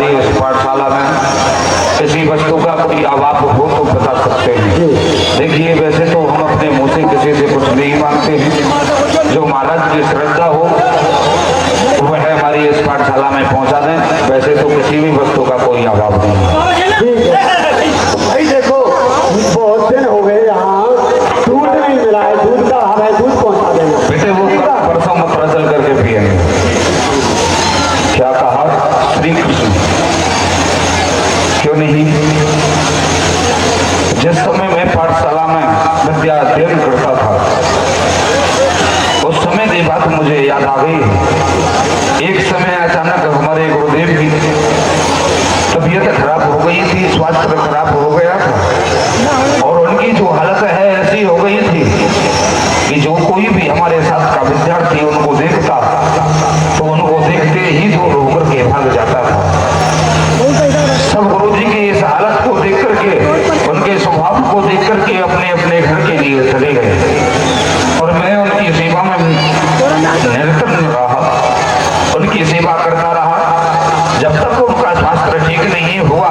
हमारी इस पाठशाला में किसी वस्तु का कोई अभाव हो तो बता सकते हैं। देखिए, वैसे तो हम अपने मुंह से किसी से कुछ नहीं मांगते हैं, जो महाराज की श्रद्धा हो वह हमारी इस पाठशाला में पहुंचा दें। वैसे तो किसी भी वस्तु का कोई अभाव नहीं है। भाई देखो, बहुत दिन हो गए यहाँ दूध नहीं मिला है, दूध का हमें दूध पहुंचा देना बेटे। वो परसों मथुरा चल करके पिएंगे। क्या कहा श्री कृष्ण? क्यों नहीं? जिस समय मैं पाठशाला में विद्या अध्ययन करता था उस समय की बात मुझे याद आ गई। एक समय अचानक हमारे गुरुदेव की तबीयत खराब हो गई थी, स्वास्थ्य खराब हो गया था और उनकी जो हालत है ऐसी हो गई थी कि जो कोई भी हमारे साथ का विद्यार्थी उनको देखता तो उनको देखते ही दूर होकर के भाग जाता था। सब गुरुजी की इस हालत को देख करके, उनके स्वभाव को देख करके अपने अपने घर के लिए चले गए और मैं उनकी सेवा में निरंतर रहा, उनकी सेवा करता रहा। जब तक उनका स्वास्थ्य ठीक नहीं हुआ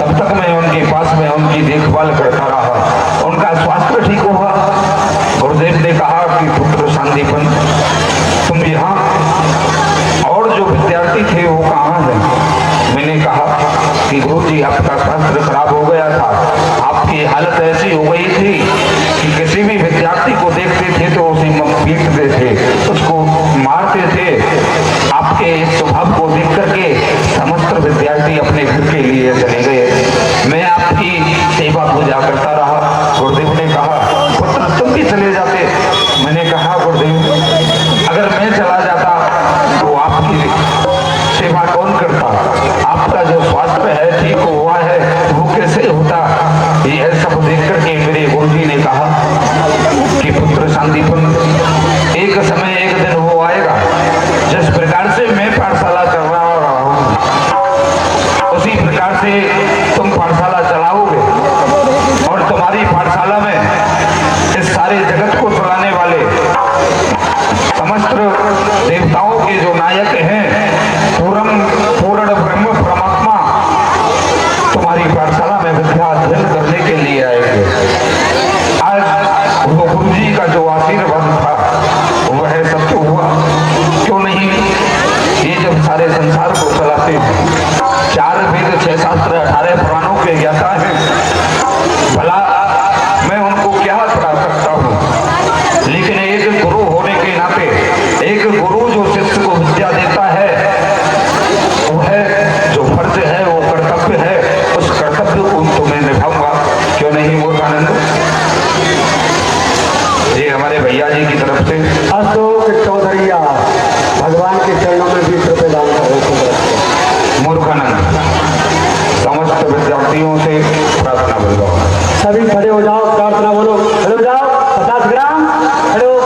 तब तक मैं उनके पास में उनकी देखभाल करता रहा। उनका स्वास्थ्य ठीक हुआ, गुरुदेव ने कहा कि पुत्र संदीपन तुम यहाँ, और जो विद्यार्थी थे वो कहाँ हैं? मैंने कहा कि गुरुजी आपका स्वास्थ्य खराब हो गया था, आपकी हालत ऐसी हो गई थी कि किसी भी विद्यार्थी को देखते थे तो उसे पीटते थे, उसको मारते थे। आपके स्वभाव को देख करके समस्त विद्यार्थी अपने घर के लिए चले गए। मैं आपकी सेवा पूजा करता रहा। गुरुदेव ने कहा पुत्र तुम भी चले जाते। मैंने कहा गुरुदेव अगर मैं चला जाता तो आपकी सेवा कौन करता? आपका जो स्वास्थ्य है ठीक हुआ है वो कैसे होता? यह सब देख करके मेरे गुरुजी ने कहा कि पुत्र संदीपन एक समय एक दिन वो आएगा जिस प्रकार से मैं पाठशाला चल रहा हूँ उसी प्रकार से तुम पाठशाला चलाओगे और तुम्हारी पाठशाला में इस सारे जगत को चलाने वाले समस्त देवताओं के जो नायक हैं पूर्ण ब्रह्म परमात्मा तुम्हारी पाठशाला में विद्या अध्ययन करने के लिए आएंगे। आज वो गुरु जी का जो आशीर्वाद था वह सत्य हुआ। क्यों नहीं? ये जब सारे संसार को चलाते हैं, 4 वेद 6 शास्त्र 18 पुराणों के ज्ञाता है, भला मैं उनको क्या पढ़ा सकता हूँ? लेकिन एक गुरु होने के नाते, एक गुरु जो शिष्य को विद्या देता है वह जो फर्ज है वो कर्तव्य है, उस कर्तव्य को तो मैं निभाऊंगा। क्यों नहीं मूर्खानंद? ये हमारे भैया जी की तरफ से अशोक चौधरी भगवान के चरणों में 20 रुपए दान कर मूर्खानंद समस्त विद्यार्थियों से प्रार्थना बोलो। सभी खड़े हो जाओ, प्रार्थना बोलो। खड़े हो जाओ, 50 ग्राम खड़े हो।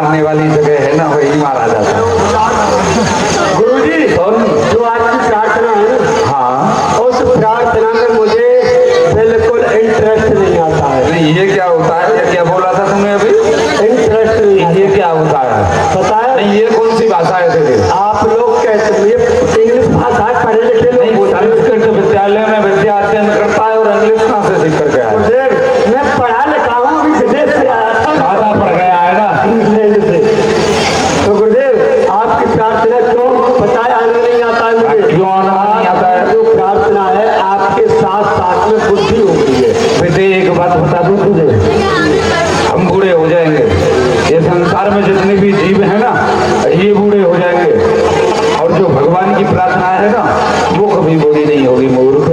मारने वाली जगह है ना वही मारा जाता है। गुरुजी सुन। जो आपकी प्रार्थना है ना, हाँ उस प्रार्थना में मुझे बिल्कुल इंटरेस्ट नहीं आता है। नहीं, ये क्या होता है? ये क्या बोला था तुमने अभी? इंटरेस्ट नहीं आता। ये क्या होता है? पता है नहीं, ये कौन सी भाषा है तेरी? आप लोग कहते हैं ये इंग्लिश भाषा है, पढ़े लिखे लोग नहीं, बोलते हैं। संस्कृत विद्यालय में विद्या अध्ययन करता है और इंग्लिश कहाँ से सीख करके आया? गुरुदेव मैं पढ़ा लिखा हूँ, अभी विदेश से आया था, ज्यादा पढ़ गया है ना। इंग्लैंड से। तो गुरुदेव आपकी प्रार्थना क्यों पता है आनंद नहीं आता है मुझे? क्यों आनंद नहीं आता है? जो प्रार्थना है आपके साथ साथ में बुद्धि हो गई है। बेटे एक बात बता दूं तुझे, हम बूढ़े हो जाएंगे, ये संसार में जितने भी जीव हैं ना ये बूढ़े हो जाएंगे, और जो भगवान की प्रार्थना है ना वो कभी बूढ़ी नहीं होगी मूर्ख।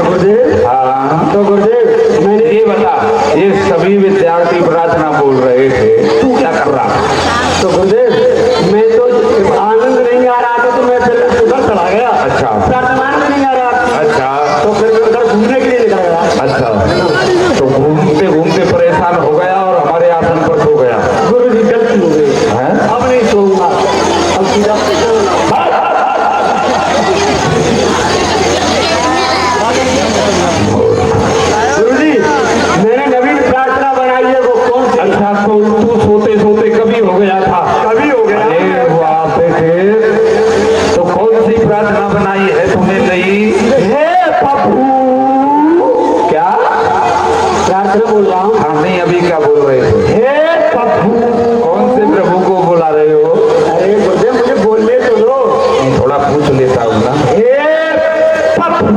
गुरुदेव हाँ तो गुरुदेव मैंने ये बता, ये सभी विद्यार्थी प्रार्थना बोल रहे थे, तू क्या कर रहा? तो गुरुदेव मैं तो आनंद नहीं आ रहा था तो मैं फिर उधर चला गया। अच्छा। प्रार्थना में नहीं आ रहा अच्छा तो फिर मैं उधर घूमने के लिए निकल गया। अच्छा, तो घूमते घूमते परेशान हो गया और हमारे आसन पर सो गया। गुरु जी गलती हो गई, हैं? अब नहीं सोऊंगा, अब सीधा गुरु जी मैंने नवीन प्रार्थना बनाई है, वो कौन सी? अच्छा, तो तू सोते सोते कभी हो गया था? कभी हो गया। अरे वाह बेटे, तो कौन सी प्रार्थना बनाई है तुमने? नहीं, हे प्रभु, क्या? प्रार्थना बोल रहा हूँ। हाँ नहीं, अभी क्या बोल रहे थे? हे प्रभु, कौन से प्रभु को बुला रहे हो? अरे गुरुदेव मुझे बोलने तो दो। नहीं, थोड़ा पूछ लेता हूँ ना। हे प्रभु,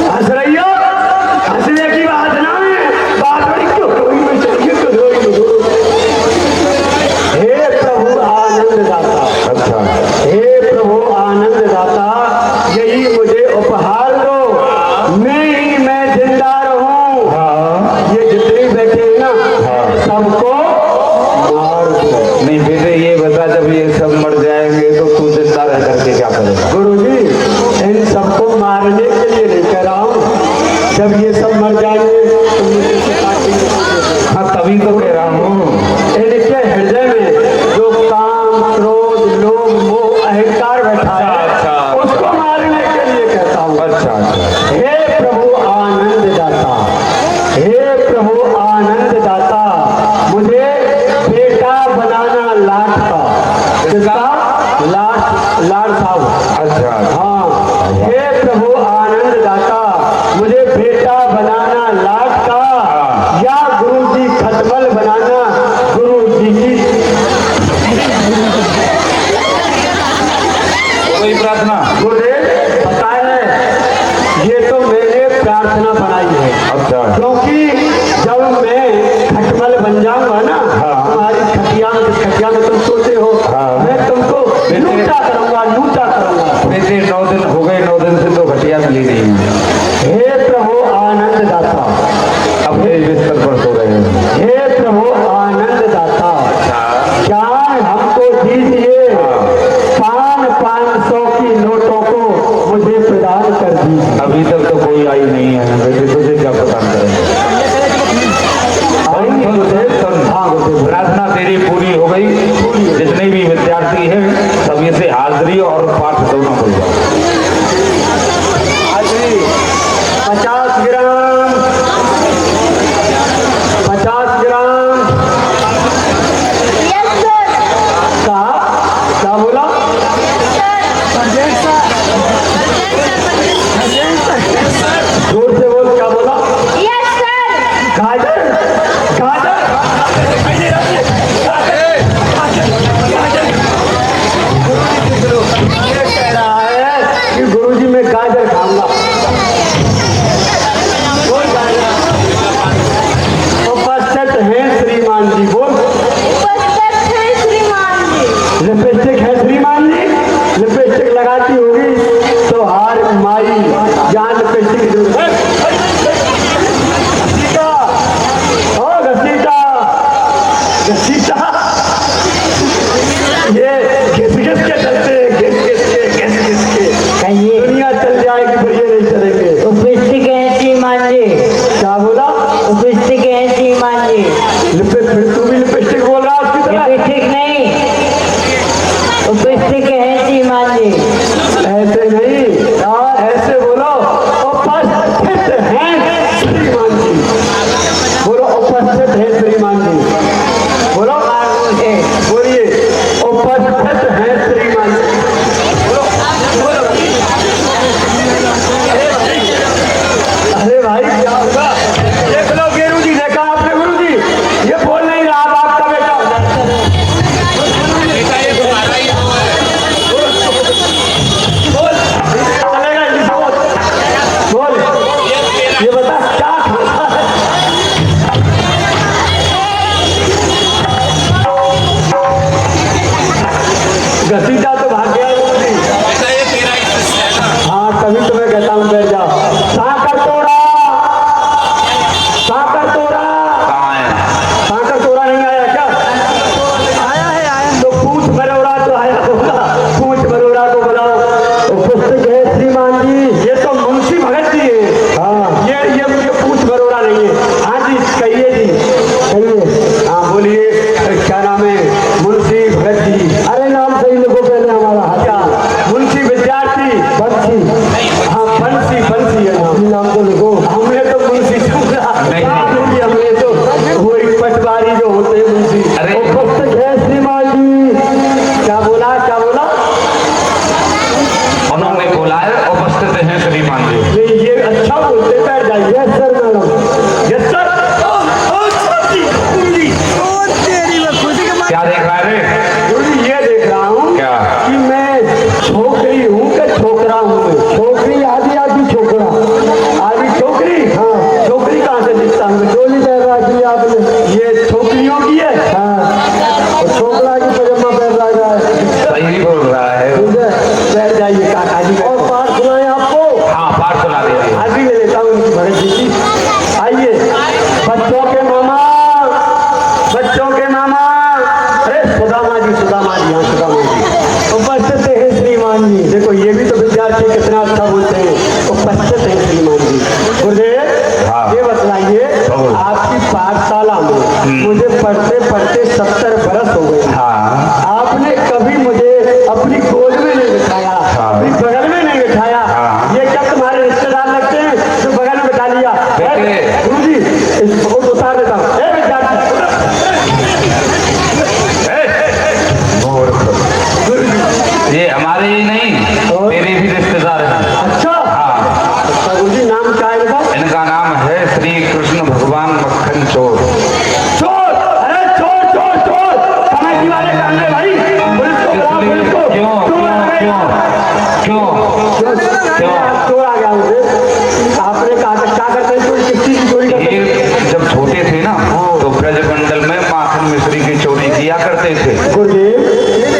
हंस रही हो? हंसने की बात ना है, बात बड़ी क्यों हुई? मैं चलिए तो दो। हे प्रभु आनंद दाता, अच्छा, हे प्रभु आनंद दाता, यही मुझे उपहार दो, मैं जिंदा रहूं। हाँ ये जितने बैठे हैं ना सबको मार दो। नहीं बेटे, ये बता, जब ये सब मर जाएंगे तो तू जिंदा रह करके क्या करेगा? गुरुजी इन सबको मारने के लिए नहीं कह रहा हूँ, जब ये सब मर जाएंगे तो मुझे इसे काटेंगे। हाँ तभी तो कह रहा हूँ। इनके हृदय में जो काम क्रोध लोभ मोह अहंकार बैठा अच्छा। है उसको मारने के लिए कहता हूँ। अच्छा अच्छा, हे प्रभु आनंद दाता, हे प्रभु आनंद दाता, मुझे बेटा बनाना लाट का। किसका? लाट साहब। अच्छा हाँ, हे प्रभु आनंद दाता, मुझे बेटा बनाना लाट का, या गुरु जी खटमल बनाना गुरु जी की। कोई प्रार्थना? गुरुदेव पता है ये तो मैंने प्रार्थना बनाई है, अच्छा, क्योंकि जब मैं खटमल बन जाऊंगा ना तुम्हारी खटिया में तुम सोते हो, मैं तुमको लूटा करूंगा। बेटे 9 दिन हो गए, 9 दिन से तो घटिया मिली नहीं है। हे प्रभु आनंद दाता, अपने बिस्तर पर सो रहे हैं। हे प्रभु आनंद दाता, ज्ञान हमको दीजिए, 500 की नोटों को मुझे प्रदान कर दीजिए। अभी तक तो कोई आई नहीं है बेटे, तुझे क्या प्रदान करेंगे? हाँ गुरुदेव, प्रार्थना तेरी पूरी हो गई। जितने भी विद्यार्थी हैं सभी से हाजिरी और पाठ दोनों हो जाए। 50 ग्राम, 50 ग्राम। क्या बोला? जोर से बोल, क्या बोला? गाजर, गाजर। ये कह रहा है कि बोलिए उपस्थित हैं श्रीमान। अरे भाई क्या होगा? देख लो गेरू जी, देखा आपने गुरु जी, ये बोल नहीं रहा अब आपका बेटा हो जाए। चलेगा इसी से बोल, ये बता क्या खाता है? घसीटा तो भाग गया गुरु जी। हाँ तभी तो मैं कहता हूँ बैठ जाओ। साकर तोड़ा, साकर तोड़ा, कहाँ है? साकर तोड़ा नहीं आया क्या? आया तो पूछ बरोड़ा तो आया होगा, पूछ बरोड़ा को बुलाओ। उपस्थित है श्रीमान जी। ये तो मुंशी भगत जी है। हाँ ये पूछ बरोड़ा नहीं है। हाँ जी कहिए जी, कहिए। हाँ बोलिए क्या नाम है? मुंशी भगत जी। अरे नाम सही लोगों पहले हमारा। अच्छा मुंशी विद्यार्थी बंसी। हाँ बंसी, बंसी है नाम तो लिखो। हमने तो मुंशी समझा, हमने तो वही पटवारी जो होते हैं मुंशी। अरे उपस्थित है श्रीमान जी। क्या बोला, क्या बोला? उन्होंने बोला है उपस्थित हैं श्रीमान जी। नहीं ये अच्छा बोलते, बैठ जाइए। Yes sir madam, yes sir. क्या देख रहा है रे? गुरु जी ये देख रहा हूँ क्या? कि मैं छोकरी हूँ कि छोकरा हूँ? मैं छोकरी, आधी आधी छोकरा। आधी छोकरी? हाँ। छोकरी कहाँ से दिखता हूँ? चोली पहन रखी आपने, ये छोकरियों की है। हाँ और छोकरा की पजामा पहन रखा है। सही बोल रहा है। बैठ जाइए काका जी। और पाठ सुनाए आपको? हाँ पाठ सुना दीजिए। आज भी ले लेता हूँ उनकी भगत जी की। आइए बच्चों के मामा, बच्चों के मामा। अरे सुदामा जी, सुदामा जी, हाँ सुदामा जी उपस्थित है श्रीमान जी। देखो ये भी तो विद्यार्थी कितना अच्छा बोलते हैं, उपस्थित है श्रीमान जी। गुरुदेव हाँ। ये बताइए बोल। आपकी पाठशाला में मुझे पढ़ते पढ़ते 70 बरस हो गए। हाँ आपने कभी मुझे अपनी गोद में नहीं बिठाया, हाँ। अपनी बगल में नहीं बिठाया। हाँ। ये क्या तुम्हारे रिश्तेदार लगते हैं जो बगल में बिठा लिया? बेटे। गुरु जी इसको उतार देता हूँ। ए विद्यार्थी, गुरु जी। ये हमारे ही नहीं मेरे भी रिश्तेदार हैं। अच्छा हाँ अच्छा गुरु जी नाम क्या है इनका? इनका नाम है श्री कृष्ण भगवान मक्खन चोर। चोर, अरे चोर चोर चोर, कमेटी वाले डाले भाई, पुलिस को बुलाओ, पुलिस को। क्यों चोर आ गए। क्यों क्यों क्यों? चोर आ गया मुझे। आपने कहा था क्या करते हैं चोरी, किस चीज की चोरी करते हैं? ये जब छोटे थे ना तो ब्रजमंडल में माखन मिश्री की चोरी किया करते थे। गुरुदेव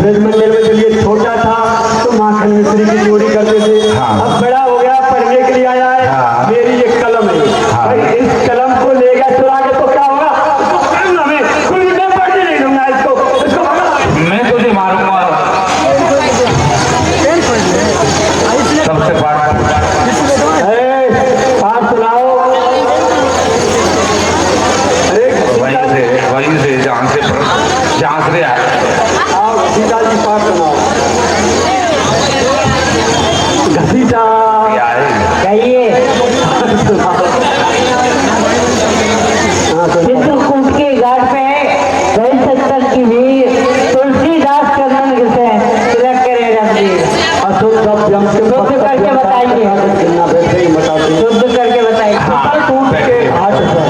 ब्रजमंडल में जब ये छोटा था तो माखन मिश्री की चोरी करते थे। हाँ। अब बड़ा हो गया, पढ़ने के लिए आया है। हाँ। मेरी एक कलम है। हाँ। भाई इस कलम को ले गया चुरा के तो क्या होगा? इसको पकड़ूंगा मैं, कोई मैं पढ़ने नहीं दूंगा इसको, इसको पकड़ो। मैं तुझे मारूंगा। सबसे पाठ पाठ सुनाओ। अरे वहीं से जहाँ से आए। आओ घसीटा जी पाठ सुनाओ। घसीटा क्या है? कहिए। चित्रकूट के घाट पे कई 70 की भीड़, तुलसीदास चरण गिरते तिलक करेगा जी। अशुद्ध शब्द शुद्ध करके बताइए, शुद्ध करके बताइए। चित्रकूट के घाट पर,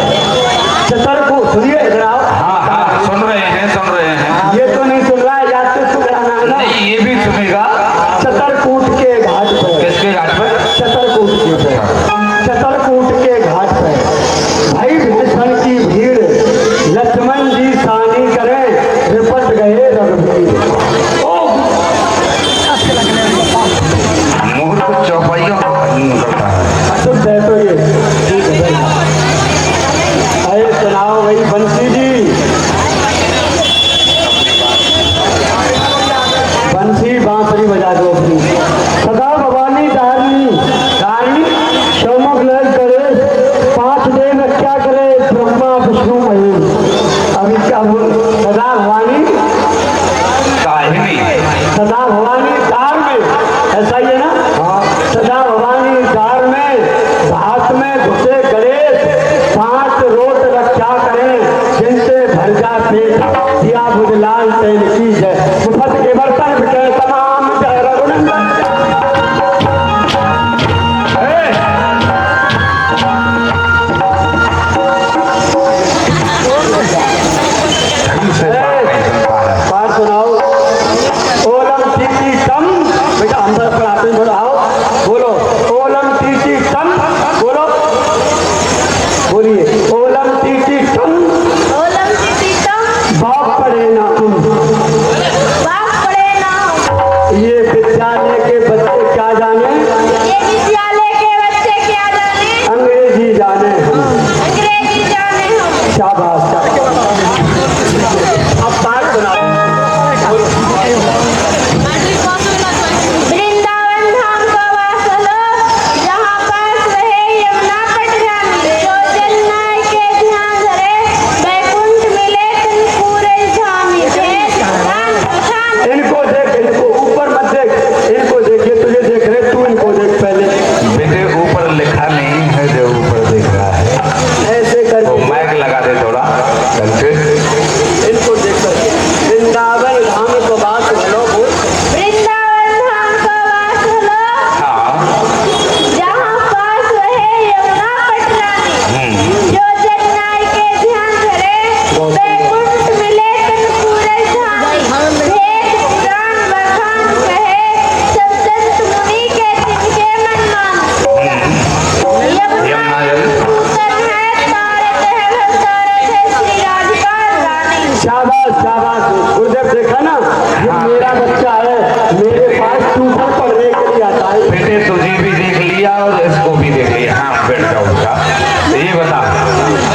चित्रकूट सुनिए इधर आओ। हाँ हाँ सुन रहे हैं सुन रहे हैं। ये तो नहीं सुन रहा है, याद तो इसको कराना है ना। नहीं ये भी सुनेगा। चित्रकूट के घाट पर, किसके घाट पर? चित्रकूट के चित्रकूट के घाट पर भाई भीषण की भीड़, लक्ष्मण जी सानी करे, निपट गए रघुवीर। मूर्ख चौपाइयों करता है। शुद्ध है तो ये ठीक है। अरे सुनाओ भाई बंसी जी, बंसी बांसुरी बजा दो अपनी। सदा भवानी धारणी, धारणी शोमक लग करे, 5 देव क्या करे, ब्रह्मा विष्णु महेश। अभी क्या बोल? सदा भवानी काय तेन की जय। मुफत के बर्तन बिके तमाम जय रघुनंदन। पाठ सुनाओ। ओलम टीटी टम, बेटा हम पर पढ़ाते बोलो, आओ बोलो ओलम टीटी टम, बोलो बोलिए ओलम टीटी टम। ओलम टीटम बाप पढ़े ना तुम, बाप पढ़े ना हम। ये विद्यालय के बच्चे क्या जाने, ये विद्यालय के बच्चे क्या जाने, अंग्रेजी जाने हम। अंग्रेजी जाने हम। शाबाश। अब पाठ सुनाओ। वृंदावन धाम का वासल, जहाँ पास रहे यमुना कटरानी। जो जल नाय के ध्यान धरे, बैकुंठ मिले तिन पूरे झामी। भेद दान बखान इनको देख, इनको ऊपर मत देख, इनको देखिए, तुझे देख रहे, तू इनको देख पहले। बेटे ऊपर लिखा नहीं है जो ऊपर दिख रहा है, ऐसे तो कर माइक लगा दे थोड़ा करके। इनको देख कर वृंदावन धाम को बात बोलो, बोल। वृंदावन धाम का वासल, हाँ जहाँ पास रहे यमुना कटरानी। जो जल नाय के ध्यान धरे, बैकुंठ मिले तिन पूरे झामी। भेद पुराण बखान कहे, सब संत मुनि के तिनके मन माने। यमुना जल पूतन है तारत है भरतारत है, श्री राधिका रानी। शाबाश शाबाश। गुरुदेव देखा ना, ये मेरा बच्चा है, मेरे पास ट्यूशन पढ़ने के लिए आता है। बेटे तुझे भी देख लिया और इसको भी देख लिया। हाँ बेट जाओ उसका। तो ये बता,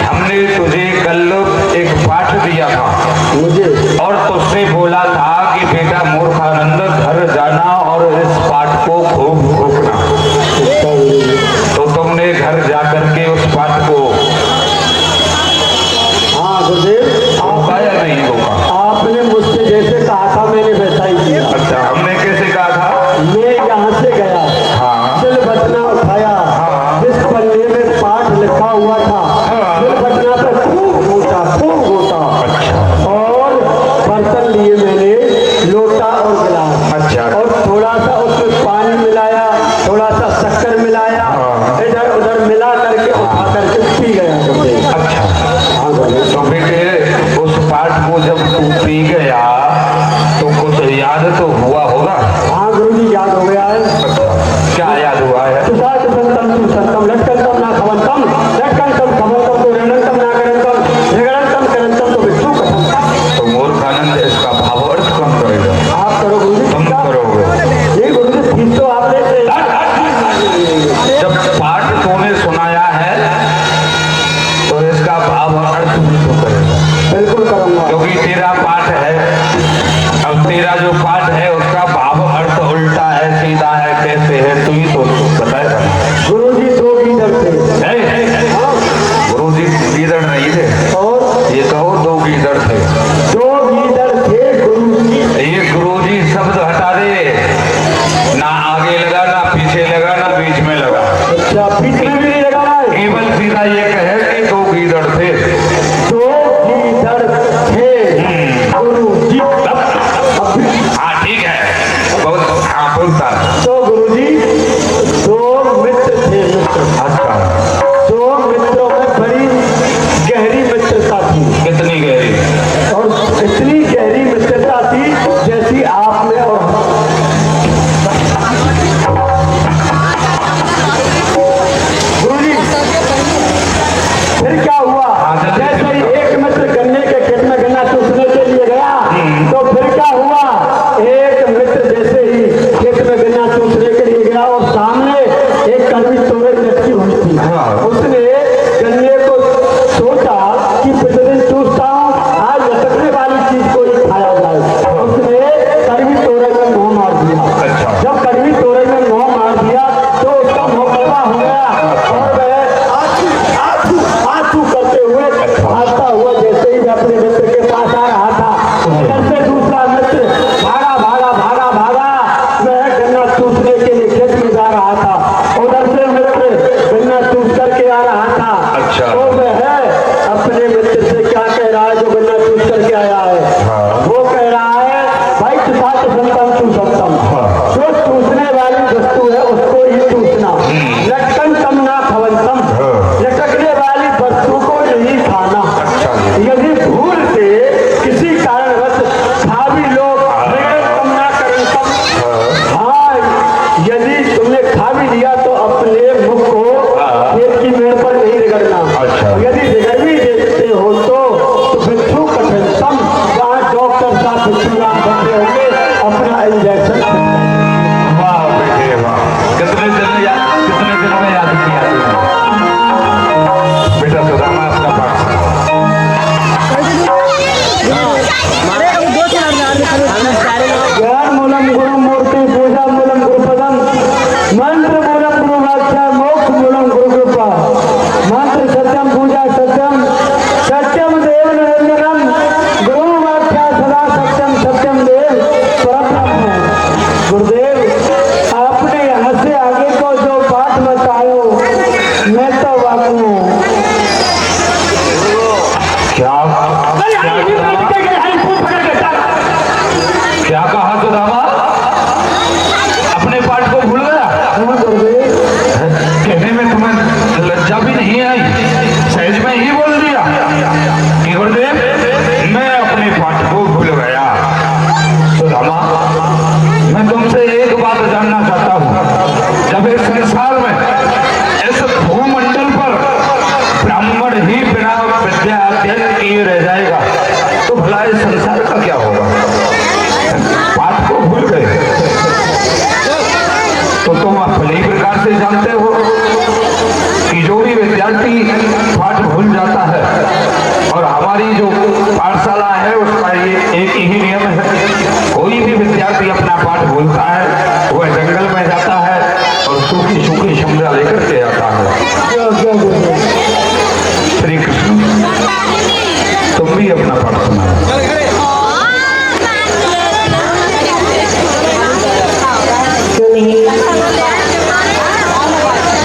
हमने तुझे कल एक पाठ दिया था मुझे और तुझसे बोला था कि बेटा मूर्खानंद घर जाना और इस पाठ को खूब भोगना। तो तुमने घर जाकर के उस पाठ को हाँ गुरुदेव, भोगा या नहीं भोगा? आपने मुझसे जैसे कहा था मैंने वैसा ही किया। अच्छा, हमने कैसे कहा था? मैं यहाँ से गया, हाँ। सिल बटना उठाया, हाँ। जिस पन्ने में पाठ लिखा हुआ था, हाँ। सिल बटना पे खूब घोटा और बर्तन लिए मैंने, लोटा और गिलास। अच्छा। और थोड़ा सा उसमें पानी मिलाया, थोड़ा सा शक्कर मिलाया, हाँ। इधर उधर मिला करके उठा करके पी गया गुरुदेव। अच्छा, हाँ गुरुदेव। तो बेटे उस पाठ को जब तू पी गया तो कुछ याद तो हुआ होगा? हाँ गुरुजी, याद हो गया है। क्या याद हुआ है? सुसात संतम तु संतम लटकंतम ना खवंतम, लटकंतम खवंतम तो रणंतम ना करंतम, ऋगणंतम करंतम तो विष्णु कथंतम। तो मूर्खानंद इसका भाव अर्थ कौन करेगा? आप करो गुरुजी। तुम करोगे। ये गुरुजी फीस तो आप लेते हैं। जब पाठ तूने सुनाया है तो इसका भाव अर्थ भी तो करेगा, बिल्कुल करूंगा। क्योंकि तेरा पाठ है। अब तेरा जो पाठ है उसका भाव अर्थ उल्टा है, सीधा है, कैसे है, तू ही तो बताएगा। गुरुजी दो गीदड़ थे। गुरु जी गीदड़ नहीं थे, और ये कहो दो गीदड़ थे। दो गीदड़ थे गुरुजी। ये गुरुजी शब्द हटा दे, ना आगे लगा ना पीछे लगा ना बीच में लगा, अच्छा, बीच में भी नहीं लगा है। केवल सीधा ये कहे कि दो गीदड़ थे। दो गीदड़ थे गुरुजी। हाँ ठीक है, बहुत हाँ बोलता है। तो गुरुजी दो मित्र थे, मित्र। अच्छा, दो मित्रों में बड़ी गहरी मित्रता थी, कितनी गहरी? और इतनी गहरी मित्रता थी जैसी आप में और गुरुजी। फिर क्या हुआ, जैसे ही एक मित्र गन्ने के खेत में गन्ना चूसने के लिए गया, तो फिर क्या हुआ, एक मित्र जैसे ही खेत में गन्ना चूसने के लिए गया और सामने एक कड़वी तोरई लटकी हुई थी। उसने गन्ने को सोचा कि प्रतिदिन चूसता हूँ, आज लटकने वाली चीज को ही खाया जाए। उसने कड़वी तोरई में मुंह मार दिया। जब कड़वी तोरई में मुंह मार दिया तो उसका मुंह कड़वा हो गया और वह आंसू करते हुए भागता हुआ जैसे ही अपने मित्र के पास आ रहा था, उधर से दूसरा मित्र भागा भागा भागा भागा, वह गन्ना चूसने के लिए खेत में जा रहा था। उधर से मित्र गन्ना चूस करके आ रहा था। अच्छा। तो वह अपने मित्र से क्या कह रहा है जो गन्ना चूस करके आया है? वो कह रहा अपना इंजेक्शन। वाह बेटे वाह, कितने दिन में याद किया तुमने। बेटा सुदामा अपना पाठ ज्ञान मूलम गुरु मूर्ति पूजा मूलम गुरु पदम मंत्र मूलम गुरु वाक्य मोक्ष मूलम गुरु कृपा मंत्र सत्यम पूजा सत्यम सत्यम देव निरंजनम गुरु वाक्य सदा सत्यम सत्यम देव परब्रह्म। गुरुदेव आपने यहाँ से आगे को जो पाठ बतायो मैं तो वाकू हूँ। क्या कहा सुदामा, अपने पाठ को भूल गया। कहने में तुम्हें लज्जा भी नहीं आई, सहज में ही बोल दिया कि गुरुदेव मैं अपने पाठ को भूल गया। सुदामा मैं तुमसे एक बात जानना चाहता हूँ, जब इस संसार में इस भूमंडल पर ब्राह्मण ही बिना विद्या अध्ययन किए रह जाएगा तो भला इस संसार का क्या होगा। पाठ को भूल गए तो तुम भले ही प्रकार से जानते हो कि जो भी विद्यार्थी पाठ भूल जाता है, और हमारी जो पाठशाला है उसका ये एक ही नियम है, कोई भी विद्यार्थी अपना पाठ भूलता है वह जंगल में जाता है और सूखी सूखी शिमला लेकर के आता है। श्री कृष्ण तुम भी अपना पाठ सुनाओ।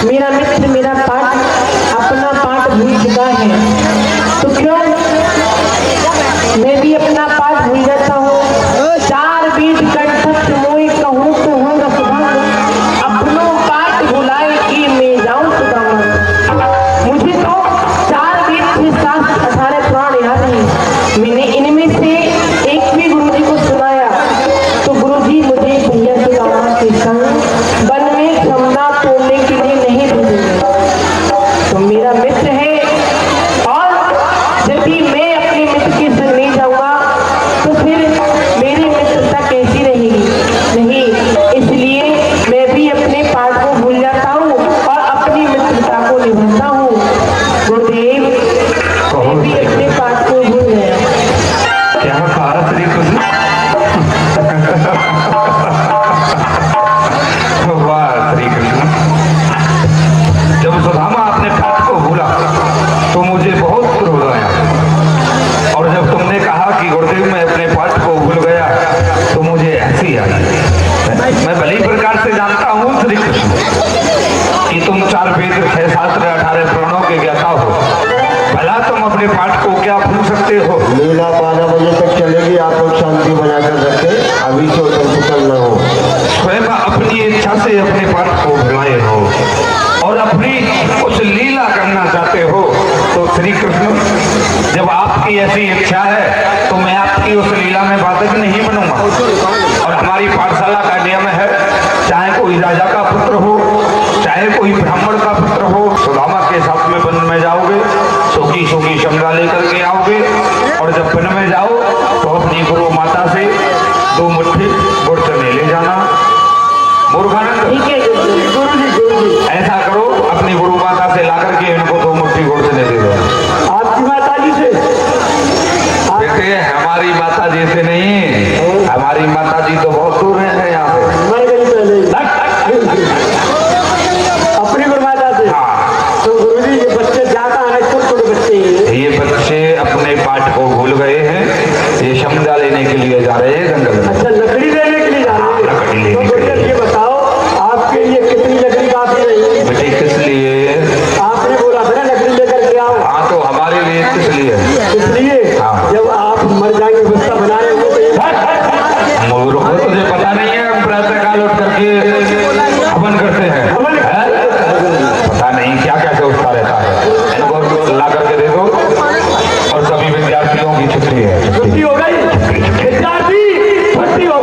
मेरा मित्र मेरा पाठ अपना पाठ भूल चुका है तो क्यों मैं भी अपना पाठ भूल जाता हूँ। चार बीज कंठस्थ मोई कहूँ तो हूँ रसभंग अपनों पाठ भुलाए कि मैं जाऊँ सुदामा। मुझे तो चार बीज से 18 पुराण याद है, मैंने इनमें से एक भी गुरुजी को सुनाया तो गुरुजी मुझे भैया सुदामा के संग वन में क्षमता तोड़ने के लिए नहीं भेजेंगे। तो मेरा मित्र है और जब भी मैं अपने मित्र के संग नहीं जाऊंगा तो फिर मेरी मित्रता कैसी रहेगी। नहीं, इसलिए मैं भी अपने पाठ को भूल जाता हूँ और अपनी मित्रता को निभाता हूँ। गुरुदेव मैं भी अपने पाठ को भूल गया। क्या कहा श्री कृष्ण। वाह श्री कृष्ण, जब सुदामा अपने पाठ को भूला तो मुझे बहुत क्रोध आया, और जब तुमने कहा कि गुरुदेव मैं अपने पाठ को भूल गया तो मुझे हंसी आई। मैं भली प्रकार से जानता हूँ श्री कृष्ण कि तुम 4 वेद 6 शास्त्र 18 पुराणों के ज्ञाता हो, भला तुम अपने पाठ को क्या भूल सकते हो। लीला 12 बजे तक चलेगी, आप लोग शांति बनाकर रखें, अभी से उतर पुतर न हो। स्वयं अपनी इच्छा से अपने पाठ को भुलाए हो और अपनी उस लीला करना चाहते हो, तो श्री कृष्ण जब आपकी ऐसी इच्छा है तो मैं आपकी उस लीला में बाधक नहीं बनूंगा। और हमारी पाठशाला का नियम है, चाहे कोई राजा का पुत्र हो चाहे कोई ब्राह्मण का पुत्र हो, सुदामा के साथ में वन में जाओगे, सूखी सूखी शिमला लेकर के आओगे, और जब वन में जाओ तो अपनी गुरु माता से 2 मुट्ठी गुड़ चने ले जाना। मूर्खानंद ठीक है गुरुजी। ऐसा करो, अपनी गुरु माता से लाकर के इनको 2 मुट्ठी गुड़ चने दे दो। आपकी माता जी से बेटे हमारी माता जी से नहीं, हमारी माता जी तो बहुत दूर है यहाँ से। मर गई पहले अपनी गुरु माता से। हाँ, तो गुरुजी ये बच्चे ज्यादा है, छोटे बच्चे ये बच्चे अपने पाठ को भूल गए हैं, ये शिमला लेने के लिए जा रहे हैं जंगल में। अच्छा लकड़ी लेने के लिए जा रहे हैं। लकड़ी लेने तो के गुरुजी लिए। ये बताओ आपके लिए कितनी लकड़ी काफी रही। बेटे किस लिए। आपने बोला था ना लकड़ी लेकर के आओ, हाँ तो हमारे लिए किस लिए। इसलिए हाँ। जब आप मर जाएंगे बस्ता बना रहे हो तो मूर्ख हो, तुझे पता नहीं है हम प्रातःकाल उठ करके हवन करते हैं। पता नहीं क्या क्या सोचता रहता है। इनको ला करके दे दो, और सभी विद्यार्थियों की छुट्टी है। छुट्टी हो गई, विद्यार्थी छुट्टी हो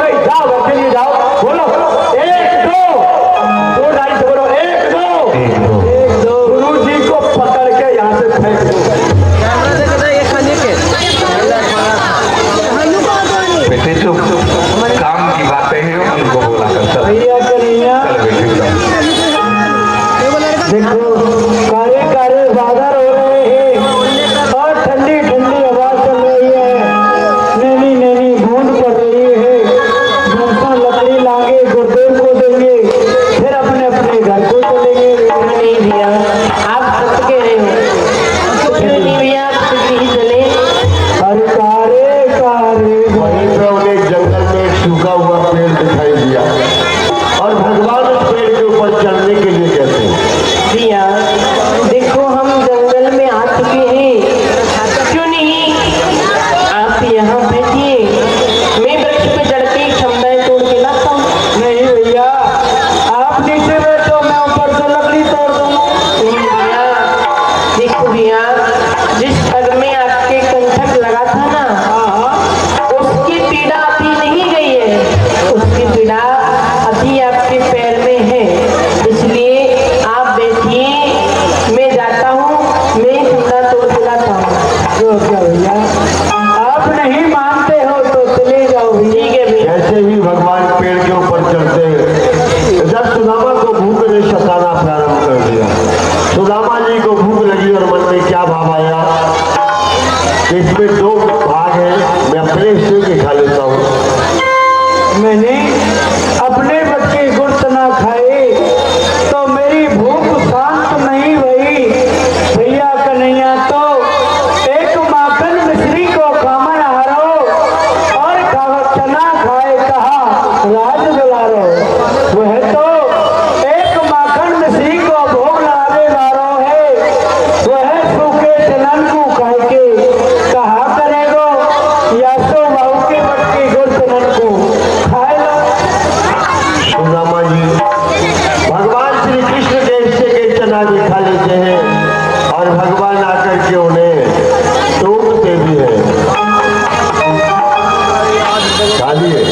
बताइए।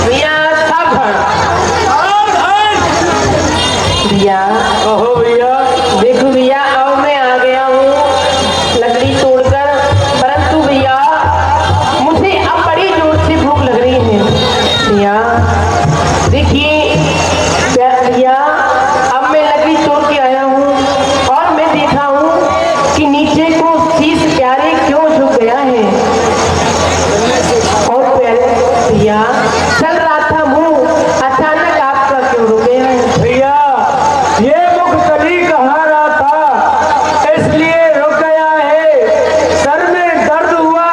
भैया सब भैया कहो भैया। देखो भैया अब मैं आ गया हूँ लकड़ी तोड़कर, परंतु भैया मुझे अब बड़ी जोर से भूख लग रही है। भैया देखिए भैया अब मैं लकड़ी तोड़ के आया हूँ और मैं देखा हूँ कि नीचे को शीश प्यारे क्यों झुक गया है। और भैया चल रहा था मुंह, अचानक आपका क्यों रुक गया है? भैया ये मुख कली कहा रहा था इसलिए रुक गया है। सर में दर्द हुआ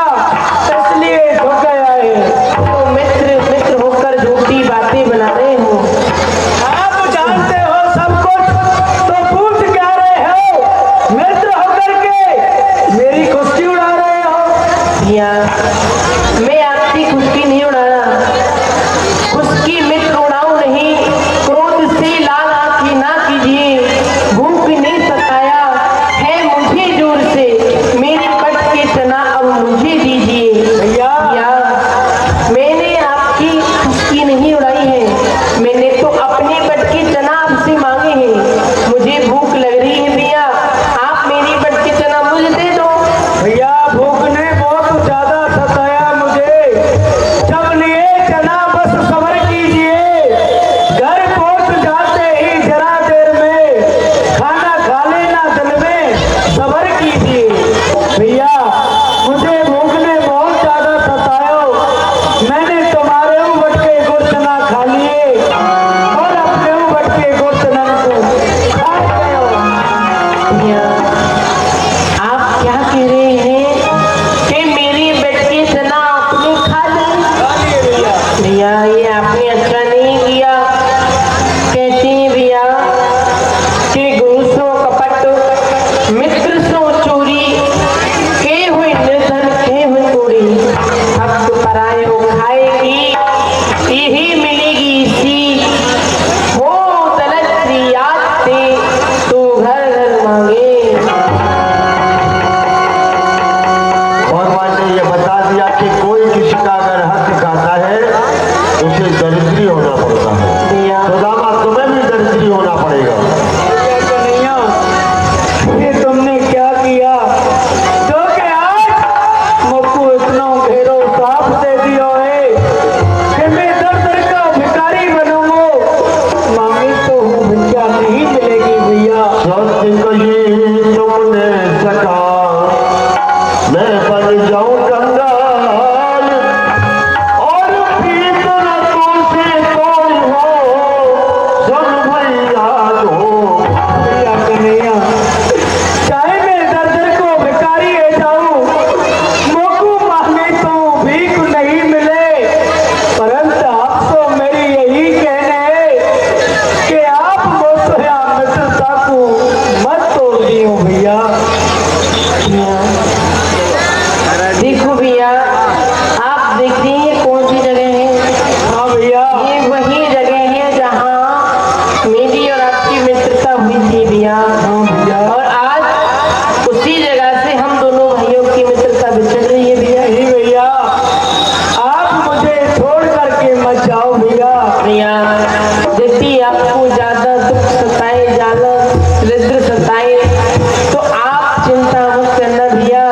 इसलिए रुक गया है। तो मित्र मित्र होकर झूठी बातें बना रहे हो। आप जानते हो सब कुछ तो पूछ क्या रहे हो? मित्र होकर के मेरी खुशी उड़ा रहे हो। भैया मैं आपकी खुशकी नहीं उड़ा रहा, खुशकी मित्र उड़ाऊं नहीं। क्रोध से लाल आंखें ना कीजिए, भूख नहीं सताया है मुझे जोर से, मेरी पट के चना अब मुझे दीजिए। भैया मैंने आपकी खुशकी नहीं उड़ाई है, मैंने तो अपने पट के चना आपसे मांगे हैं। मुझे भूख लग रही है भैया, आप मेरी पट के चना मुझे दे दो। भैया भूख ने बहुत ज्यादा सताया मुझे। जब लिए चना बस सब्र कीजिए, घर पहुंच जाते ही जरा देर में खाना खा लेना दिन में सब्र कीजिए। भैया मुझे भूख ने बहुत ज्यादा सताया, मैंने तुम्हारे उबट के गुड़ चना खा लिए और अपने उबट के गुड़ चना को खा गए। भैया आप क्या कह रहे हैं कि मेरी बेट के चना आपने खा ली? भैया ये आपने अच्छा नहीं किया। कहते हैं भैया कि गुरु सो कपट मित्र सो चोरी, के हुए निर्धन के हुए कोड़ी, अब तो पराए हो खाएगी यही मिलेगी इसी, हो दलत याद से तू घर घर मांगे। भगवान ने ये बता दिया कि कोई किसी का अगर हक दिखाता है उसे दरिद्री होना पड़ता है। भैया सुदामा तुम्हें भी दरिद्री होना पड़ेगा। ये तुमने क्या किया जो कि आज मुझको इतना घेरो साफ दे दियो है कि मैं दर दर का भिखारी बनूंगा। मांगी तो हूँ भिक्षा नहीं मिलेगी भैया। सत्य कही तुमने सका मैं बन जाऊं कंगाल और प्रीत न तुमसे कोई हो सुन भैया हो। भैया कन्हैया चाहे मैं दर दर को भिखारी हो जाऊं, मुझको मांगे तो भीख नहीं मिले, परंतु आप तो मेरी यही कहने है कि आप मुझसे मित्रता को मत तोड़ दियो भैया। देखो भैया आप देखते हैं कौन सी जगह है? हाँ भैया ये वही जगह है जहाँ मेरी और आपकी मित्रता हुई थी भैया। और आज उसी जगह से हम दोनों भाइयों की मित्रता बिछड़ रही है भैया। नहीं भैया आप मुझे छोड़ करके मत जाओ भैया। भैया यदि आपको ज्यादा दुख सताए, ज्यादा दरिद्र सताए तो आप चिंता मत करना भैया।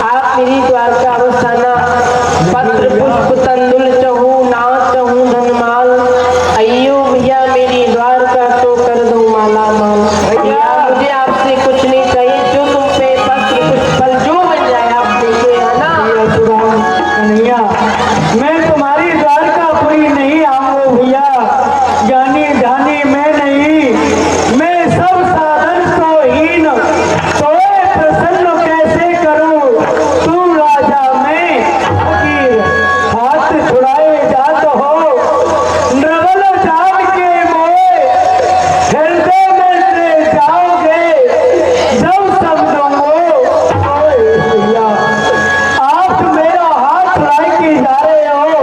आप मेरी द्वारका अवस्थाना, पत्र पुष्प तंदुल चहु ना चहु धनमाल, अयो भैया मेरी द्वारका तो कर दो माला माल। भैया मुझे आपसे कुछ नहीं चाहिए, जो तुम पे पत्र पुष्प फल जो बन जाए आप देते हैं ना। कन्हैया मैं तुम्हारी द्वारकापुरी नहीं आऊंगा भैया। ज्ञानी ध्यानी मैं नहीं, मैं सब साधन तो हीन, तोए प्रसन्न कैसे करूं तू राजा मैं फकीर। हाथ छुड़ाए जात हो नवल जान के मोए, हृदय में से जाओगे जब शब्दों भैया। आप मेरा हाथ छुड़ाए के जा रहे हो,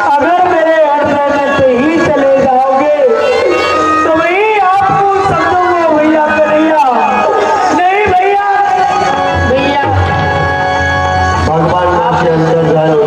अगर मेरे हृदय में से ही चले जाओगे तो वही आपको समझूंगा भैया। कन्हैया नहीं भैया। भैया भगवान आपके अंदर जानो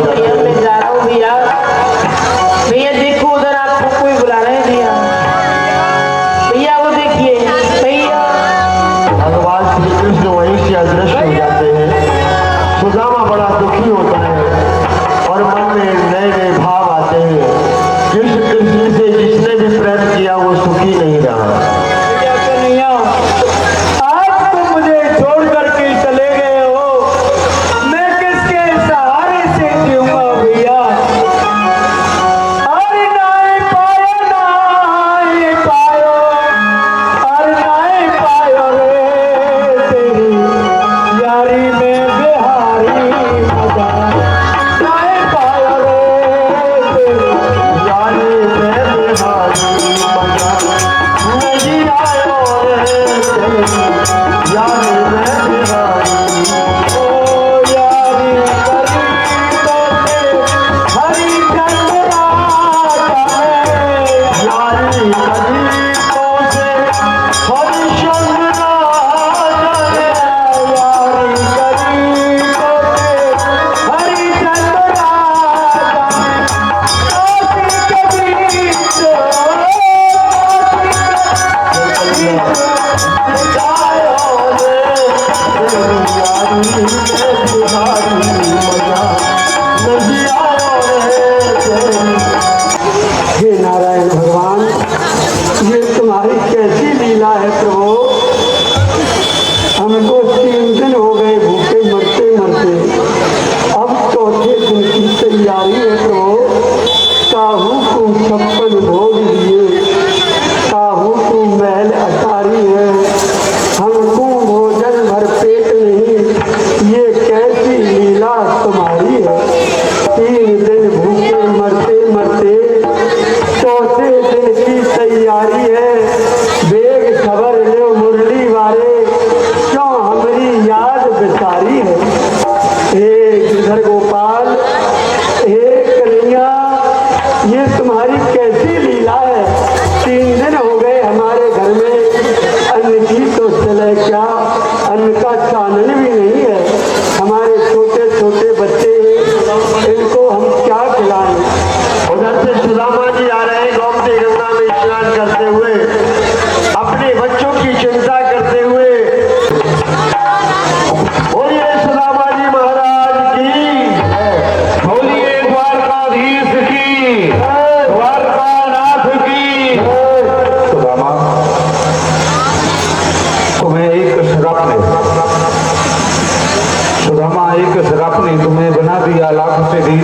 रात से दिन,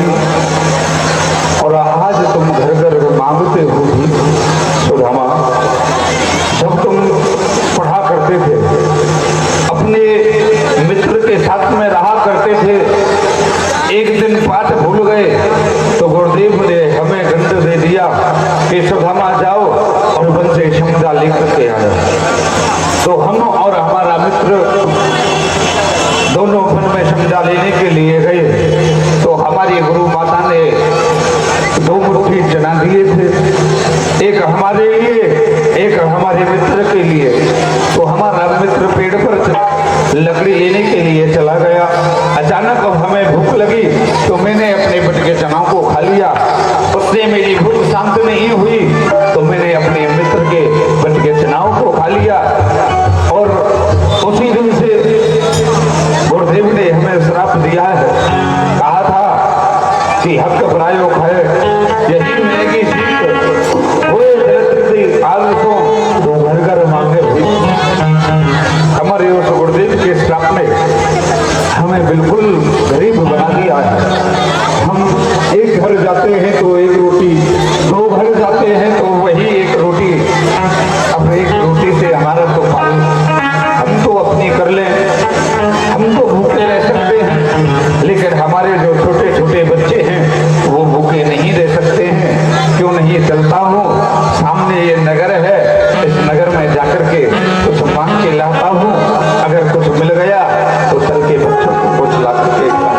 और आज तुम घर घर मांगते हो भी। सुदामा, जब तुम पढ़ा करते थे, अपने मित्र के साथ में रहा करते थे, एक दिन पाठ भूल गए तो गुरुदेव ने हमें दंड दे दिया कि सुदामा जाओ और वन से क्षमता लेकर के आए। तो हम और हमारा मित्र दोनों वन में क्षमता लेने के लिए गए। तो हमारी गुरु माता ने 2 मुट्ठी चना दिए थे, एक हमारे लिए, एक हमारे मित्र के लिए। तो हमारा मित्र पेड़ पर लकड़ी लेने के लिए चला गया। अचानक हमें भूख लगी तो मैंने अपने बट के चनाओं को खा लिया। उससे मेरी भूख शांत नहीं हुई तो मैंने अपने मित्र के बट के चनाओं को खा लिया। और उसी दिन से गुरुदेव ने हमें श्राप दिया है, कहा था कि हक प्रायोग है, यही मैगी सीख हुए जलती आग को घर घर मांगे हुई। हमारे उस गुरुदेव के श्राप ने हमें बिल्कुल गरीब बना दिया है। हम एक घर जाते हैं तो एक रोटी, 2 घर जाते हैं तो वही एक रोटी। अब एक रोटी से हमारा तो पाल हम तो अपनी कर लें, हम तो भूखे रह सकते हैं, लेकिन हमारे जो छोटे छोटे बच्चे हैं वो भूखे नहीं रह सकते हैं। क्यों नहीं चलता हूँ, सामने ये नगर है, इस नगर में जाकर के कुछ मांग के लाता हूँ, अगर कुछ मिल गया तो चल के बच्चों को कुछ ला करके खिला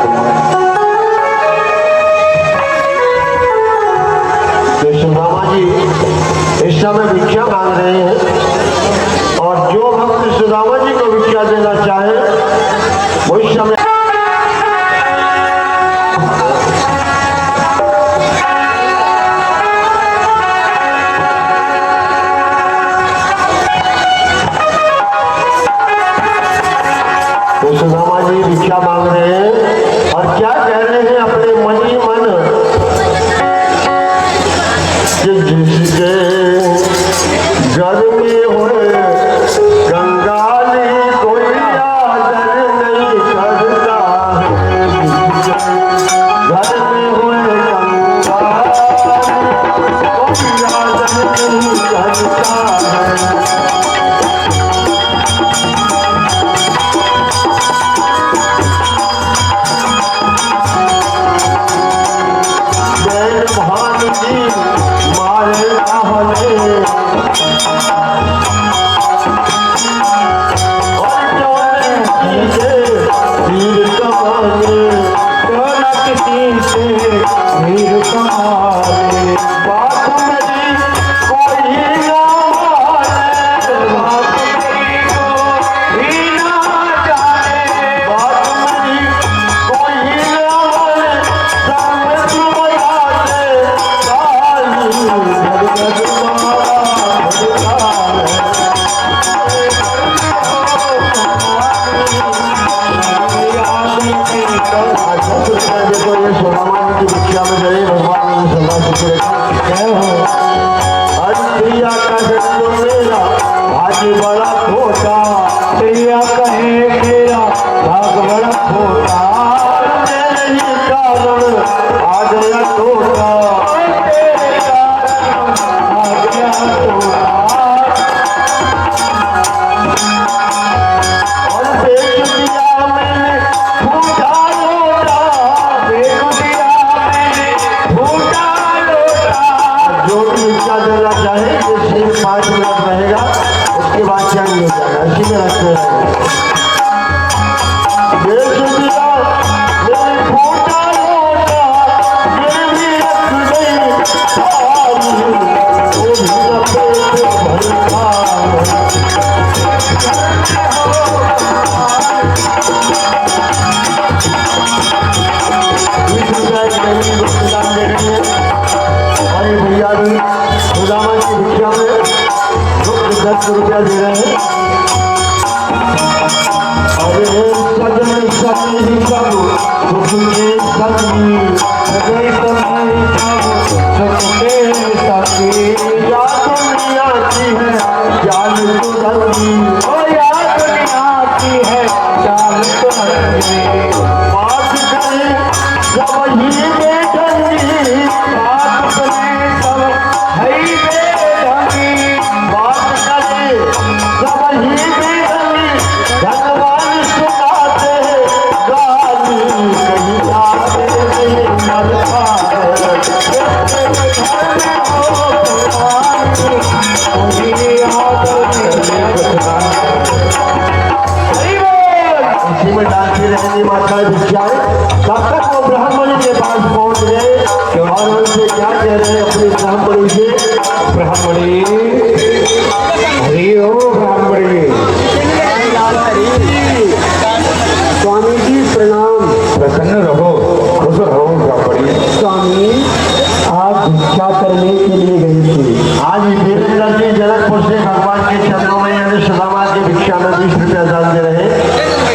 तो सुदामा जी इस समय भिक्षा मांग रहे हैं, और जो भक्त सुदामा जी को भिक्षा देना चाहे वो इस समय तो सुदामा जी भिक्षा मांग रहे हैं और क्या कह रहे हैं अपने मन ही मन कि जिसके घर में होए गंगाली कोई आदर नहीं करता है। घर में होए गंगाली कोई आदर नहीं करता है। भान जी मारे आहले और जोने कीजे वीर कमाले, जोने कीजे वीर कमाले। बात मेरी कोई ना माने, बात मेरी कोई ना जाने, बात मेरी कोई ना माने, सब तुम्हारा देखो ये सुदामा की भिक्षा में गए, भगवान ने सदा प्रिया कहे मेरा भाग्य बड़ा खोटा, प्रिया कहे मेरा भाग बड़ा खोटा, तेरे ही कारण आ गया टोटा, तेरे कारण आ गया टोटा। और देख दिया मैंने फूटा लोटा, देख दिया मैंने फूटा लोटा। जो भी भिक्षा देना चाहे ये सिर्फ 5 मिनट रहेगा, उसके बाद क्या नहीं हो जाएगा, इसी में रखते रहेंगे। देख दिया मैंने फूटा लोटा, ये भी रख गई थाली, वो भी लपेट भर थाली। अरे भैया जी सुदामा की भिक्षा में 10 रुपया दे रहे हैं। अरे सजन सखी सब सुख के सखी, सजन सखी सब सुख के सखी, या दुनिया की है जान तो धरती, ओ या दुनिया की है जान तो धरती। बात करे स्वामी जी प्रणाम। प्रसन्न रहो, खुश रहो ब्राह्मणी। स्वामी आप भिक्षा करने के लिए गए थे। आज वीरेंद्र जी जनकपुर से भगवान के चरणों में यानी सुदामा की भिक्षा में 20 रुपया दान दे रहे,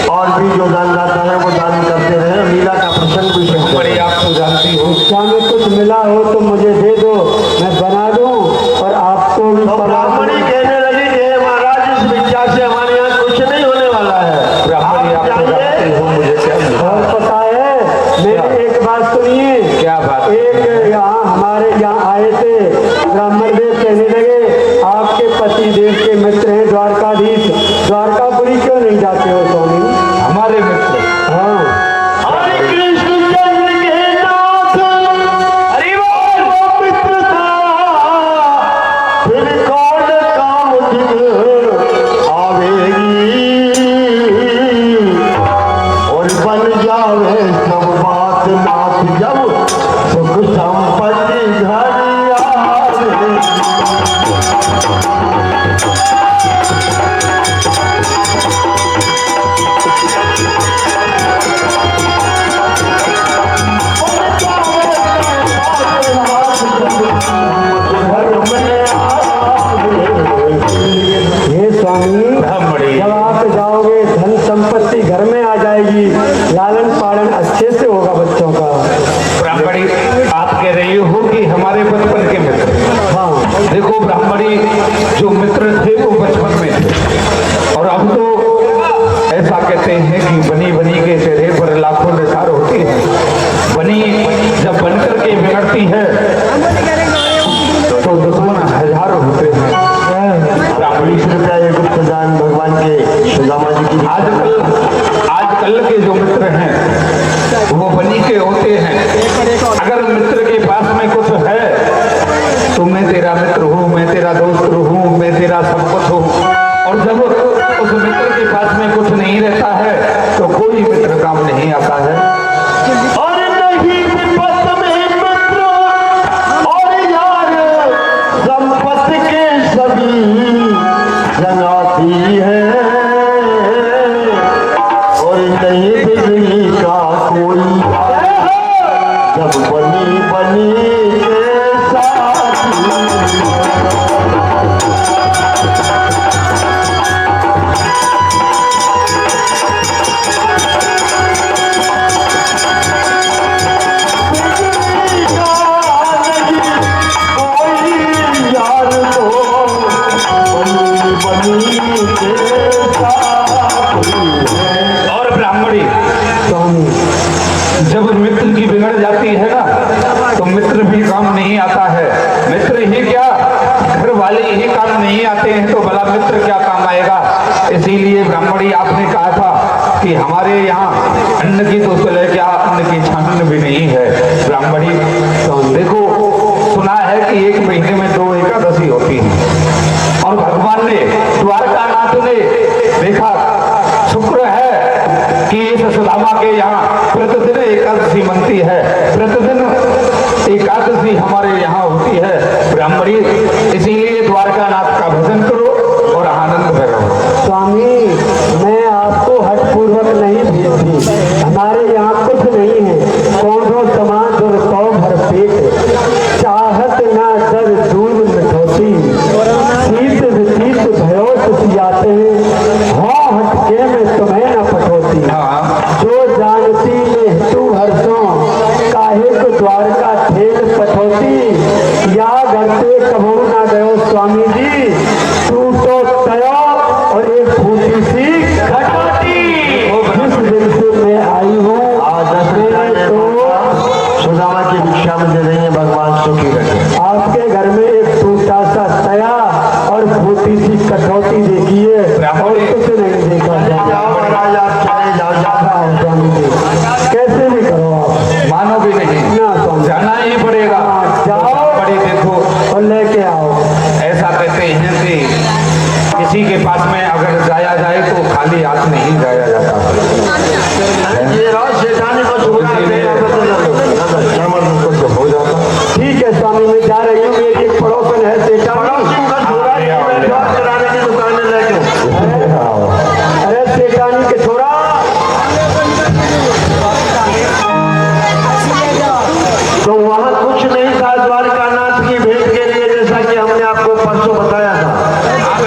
और भी जो दान दाता है वो दान करते रहे। लीला का प्रसंग भी सुनते बड़ी रहे। आप तो जानती हो। क्या में कुछ मिला हो तो मुझे दे दो, मैं बना दूं और आपको भी तो ब्राह्मणी कहने लगी कि हे महाराज, इस भिक्षा से हमारे यहाँ कुछ नहीं होने वाला है। ब्राह्मणी आप तो जानती हो मुझे क्या मिला। और पता है, मेरी एक बात सुनिए। क्या बात? एक यहाँ हमारे यहाँ आए थे ब्राह्मण देव, कहने लगे आपके पति देव के मित्र हैं द्वारकाधीश, द्वारकापुरी क्यों नहीं जाते हो स्वामी? हमारे मित्र। हाँ, हरे कृष्ण चंद्र के नाथ, हरि बोल मित्र था, फिर कौन काम दिन आवेगी, और बन जावे सब बात नाथ जब सुख संपत्ति घर आवेगी। हे स्वामी, ब्राह्मणी जब आप जाओगे धन संपत्ति घर में आ जाएगी, लालन पालन अच्छे से होगा बच्चों का। ब्राह्मणी आप कह रही हो कि हमारे बचपन के मित्र। हाँ, देखो ब्राह्मणी, जो मित्र थे वो बचपन में थे, और अब तो ऐसा कहते हैं कि बनी बनी के चेहरे पर लाखों निसार होती है। बनी जब बनकर के बिगड़ती है तो दुश्मन हजारों होते हैं। ब्राह्मणी 20 रुपया ये गुप्त दान भगवान के सुदामा जी की। आजकल के जो मित्र हैं वो बनी के होते हैं। अगर मित्र के पास में कुछ है तो मैं तेरा मित्र हूँ, मैं तेरा दोस्त हूँ, मैं तेरा सब कुछ हूँ। और जब उस मित्र के पास में कुछ नहीं रहता है तो कोई मित्र काम नहीं आता है। और नहीं विपत में मित्र और यार, संपत्ति के सभी जनाती है, और नहीं बिजली का कोई जब बनी बनी के साथी। और ब्राह्मणी, स्वामी जब मित्र की बिगड़ जाती है ना तो मित्र भी काम नहीं आता है। मित्र ही क्या, घर वाले ही काम नहीं आते हैं तो भला मित्र क्या काम आएगा। इसीलिए ब्राह्मणी आपने कहा था कि हमारे यहाँ अन्न की तो सुलह क्या, अन्न की छान भी नहीं है। ब्राह्मणी देखो, सुना है कि एक महीने में 2 एकादशी होती है, और भगवान ने द्वारकानाथ ने देखा, शुक्र है कि इस सुदामा के यहाँ प्रतिदिन एकादशी बनती है, प्रतिदिन एकादशी हमारे यहाँ होती है। ब्राह्मणी, इसीलिए द्वारकानाथ का भजन करो और आनंद में रहो। स्वामी, मैं आपको हठपूर्वक नहीं भेजती, हमारे यहाँ कुछ नहीं है। कौनो समान दुर सौ भर पेट, चाहत ना दर दूर मिठौती, शीत विशीत भयो सुसियाते हैं, हाँ हटके में तुम्हें न पठोती। हाँ, जो जानती में तू हर्षों, काहे को द्वारका ठेल पठोती, या घर से कबू ना गयो स्वामी जी, तू तो तयो और एक फूटी सी खटोटी। जिस दिन से मैं आई हूँ, मैं तो भिक्षा में दे रही है, भगवान सुखी रखे। आपके घर में एक टूटा सा तया और छोटी सी कटौती देखी है और कुछ नहीं देखा जाओ महाराज, आप चले जाओ, जाओ स्वामी जी, कैसे भी करो आप, मानो भी नहीं, ना स्वामी, जाना ही पड़ेगा। जाओ। बड़ी देखो, और लेके आओ। ऐसा कहते हैं कि किसी के पास में अगर जाया जाए तो खाली हाथ नहीं जाया जाता। ये रहो शैतानी को छुड़ा देना हो जाता। ठीक है स्वामी, मैं जा रही हूँ, मेरी एक पड़ोसन है सेठानी, पड़ोसी का छुड़ा किराने की दुकान में लेके अरे सेठानी के छोरा, तो वहाँ कुछ नहीं था द्वारकानाथ की भेंट के लिए, जैसा कि हमने आपको परसों बताया था।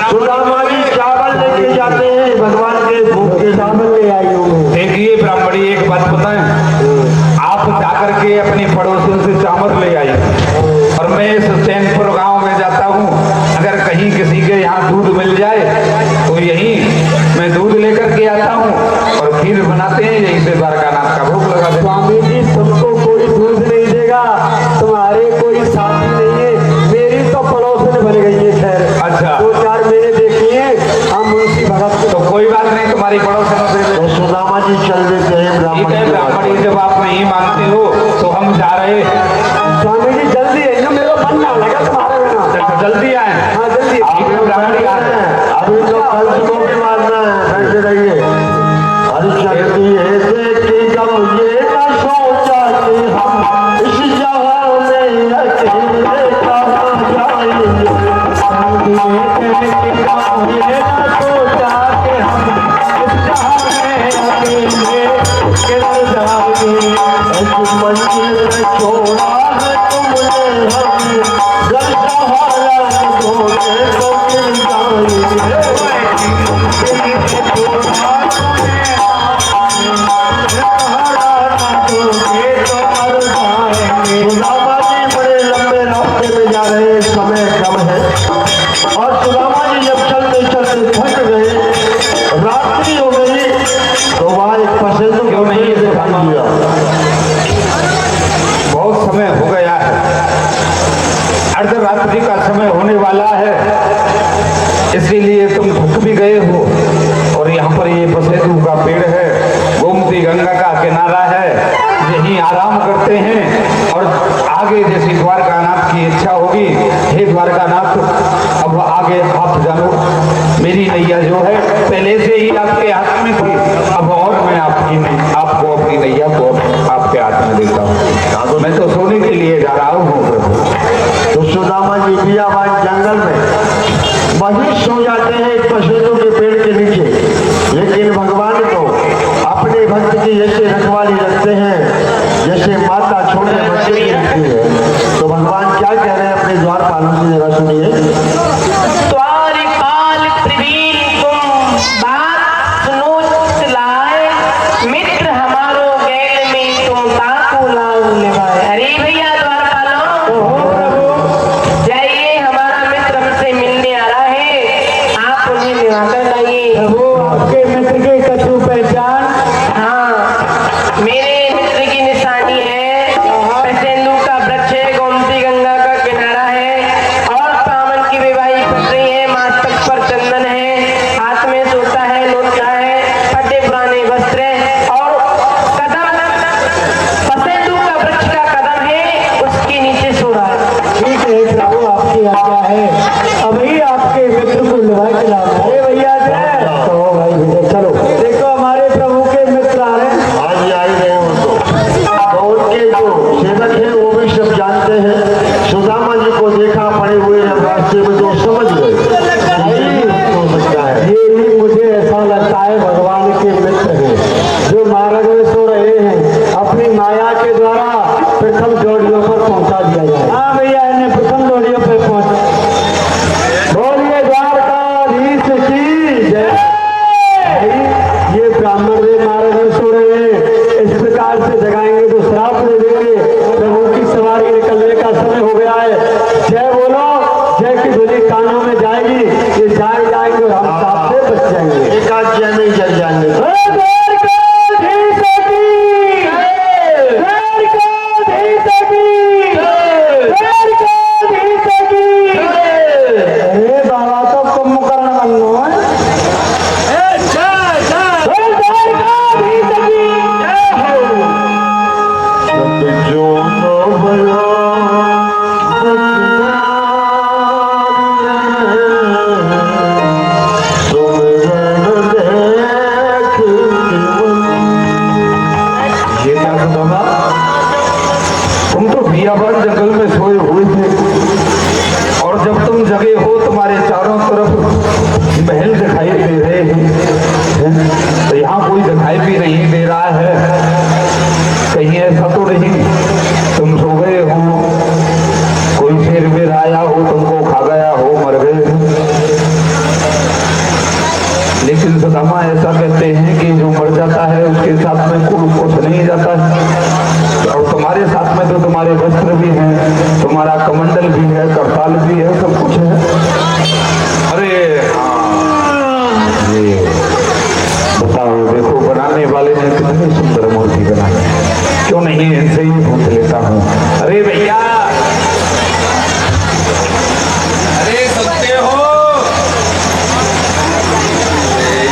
सुदामा जी चावल लेके जाते हैं भगवान के भोग के सामने। चावल ले आई हूँ मैं। देखिए ब्राह्मणी, एक बात बताएं, आप जाकर के अपनी पड़ोसियों से चावल ले आई और मैं इस चैनपुर गांव में जाता हूँ, अगर कहीं किसी के यहाँ दूध मिल जाए तो यही मैं दूध लेकर के आता हूँ और खीर बनाते हैं, यहीं से द्वारकानाथ का भोग लगा देते हैं। स्वामी जी, तुमको कोई दूध नहीं देगा, तुम्हारे कोई साथी नहीं है, मेरी तो पड़ोसन बन गई है। खैर अच्छा। 2-4 महीने देखिए हम मुंशी भगत तो कोई बात नहीं, तुम्हारी पड़ोसियों से तो सुदामा जी चल देते हैं ठीक है ब्राह्मणी, जब आप नहीं मानते हो तो हम जा रहे हैं। स्वामी जी जल्दी है ना, मेरा मन ना लगा तुम्हारे बिना। जल्दी आए। हाँ जल्दी। ठीक है ब्राह्मणी, आ रहे हैं। अभी तो कल सुबह के मारना है, बैठे रहिए। हरि शक्ति है देखी कब ये न सोचा कि हम इस जहां में अकेले कहाँ जाएंगे। ये ना सोचा कि हम इस जहां में अकेले किधर जाएंगे। ऐसी मंजिल में छोड़ा है तुमने हमें, घर सहारा दोगे तो मिल जाएंगे। सुदामा जी बड़े लंबे रास्ते में जा रहे हैं, समय कम है और सुदामा जी जब चलते चलते थक गए, रात्रि हो गई, तो वहाँ एक पसंद क्यों नहीं दिखाई दिया। बहुत समय हो गया है, अर्धरात्रि का समय होने वाला है, इसीलिए तुम थक भी गए हो और यहाँ पर ये पसेदू का पेड़ है, गोमती गंगा का किनारा है, यहीं आराम करते हैं और आगे जैसी द्वारकानाथ की इच्छा होगी। हे द्वारकानाथ, अब आगे आप जानो, मेरी नैया जो है पहले से ही आपके हाथ में थी, अब और मैं आपको अपनी नैया को आपके हाथ में देता हूँ। मैं तो सोने के लिए जा रहा हूँ। तो सुदामा जी बियाबान जंगल में वहीं सो जाते हैं एक पसेदू के पेड़ के नीचे, लेकिन भगवान को अपने भक्त की ऐसे रखवाली रखते हैं जैसे माता छोटे बच्चे की रखती है। तो भगवान क्या कह रहे हैं अपने द्वारपालों से, जरा सुनिए। द्वारपाल प्रवीण तुम बात सुनो चलाए, मित्र हमारो गैल में तुम ताको लाओ लेवाए। अरे भैया द्वारपालो, जाइए, हमारा मित्र हमसे मिलने आ रहा है, आप उन्हें निवाकर लाइए। वो आपके मित्र के कछु पहचान? हाँ, मेरे मित्र की निशानी है, पसेंदू का वृक्ष है, गोमती गंगा का किनारा है और सावन की विवाही पड़ रही है, मस्तक पर चंदन है, हाथ में सोटा है, लोटा है, फटे पुराने वस्त्र है और कदम पसेंदू का वृक्ष का कदम है, उसके नीचे सो रहा है। ठीक है प्रभु, आपकी आज्ञा है, अभी आपके मित्र को लगा के लाओ। अरे भैया जय, तो भाई विजय, चलो देखो हमारे प्रभु के मित्र आ रहे हैं। आज आ ही रहे हो तो उनके जो सेवक हैं वो भी सब जानते हैं। सुदामा जी को देखा पड़े हुए हैं रास्ते में, तो समझ गए हो सकता है। ये ही मुझे ऐसा लगता है भगवान के मित्र हैं, जो मार्ग में सो रहे हैं, अपनी माया के द्वारा प्रथम जोड़ियों पर पहुंचा दिया जाए। हाँ भैया, इन्हें प्रथम जोड़ियों पर पहुंच, बोलिए द्वारकाधीश की जय। ये ब्राह्मण वे मार्ग में सो रहे हैं, इस प्रकार से जगाएंगे तो श्राप दे देंगे। प्रभु की सवारी निकलने का समय हो गया है। जय बोलो, जय की ध्वनि कानों में जाएगी, ये जाएंगे और हम साथ से बच जाएंगे। एक आज जय नहीं जल जाने का। द्वारकाधीश की जय, द्वारकाधीश की बियाबान जंगल में सोए हुए थे और जब तुम जगे हो तुम्हारे चारों तरफ महल दिखाई दे रहे हैं तो यहाँ कोई दिखाई भी नहीं दे रहा है। कहीं ऐसा तो नहीं तुम सो गए हो, कोई शेर में आया हो तुमको खा गया हो, मर गए। लेकिन सुदामा ऐसा कहते हैं कि जो मर जाता है उसके साथ में कुछ नहीं जाता है और तुम्हारे साथ में तो तुम्हारे वस्त्र भी हैं, तुम्हारा कमंडल भी है, करताल भी है, सब कुछ है। अरे ये बताओ, देखो बनाने वाले ने कितनी सुंदर मूर्ति बनाई, क्यों नहीं इनसे ही पूछ लेता हूँ। अरे भैया, अरे सुनते हो,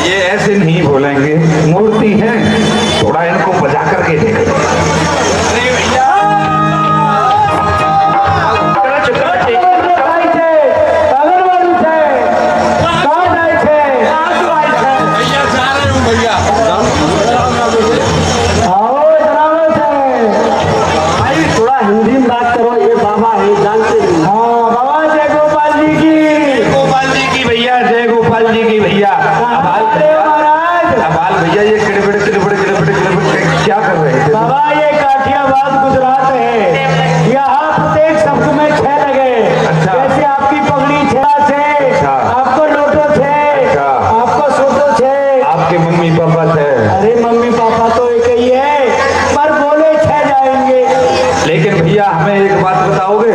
ये ऐसे नहीं बोलेंगे, मूर्ति है, थोड़ा इनको बजा करके देखो। अरे भैया, थोड़ा हिंदी में बात करो, ये बाबा है जानते नहीं। हाँ बाबा जय गोपाल जी की भैया, जय गोपाल जी की भैया। अबाल भैया, ये किड़बिड़ क्या कर रहे थे? बाबा ये काठियावाड़ गुजरात है, यहाँ प्रत्येक शब्द में 6 लगे। अच्छा। जैसे आपकी पगड़ी 6 से, अच्छा। आपको लोटो 6, अच्छा। आपको सोटो 6, आपके मम्मी पापा थे? अरे मम्मी पापा तो एक ही है, पर बोले 6 जाएंगे। लेकिन भैया हमें एक बात बताओगे,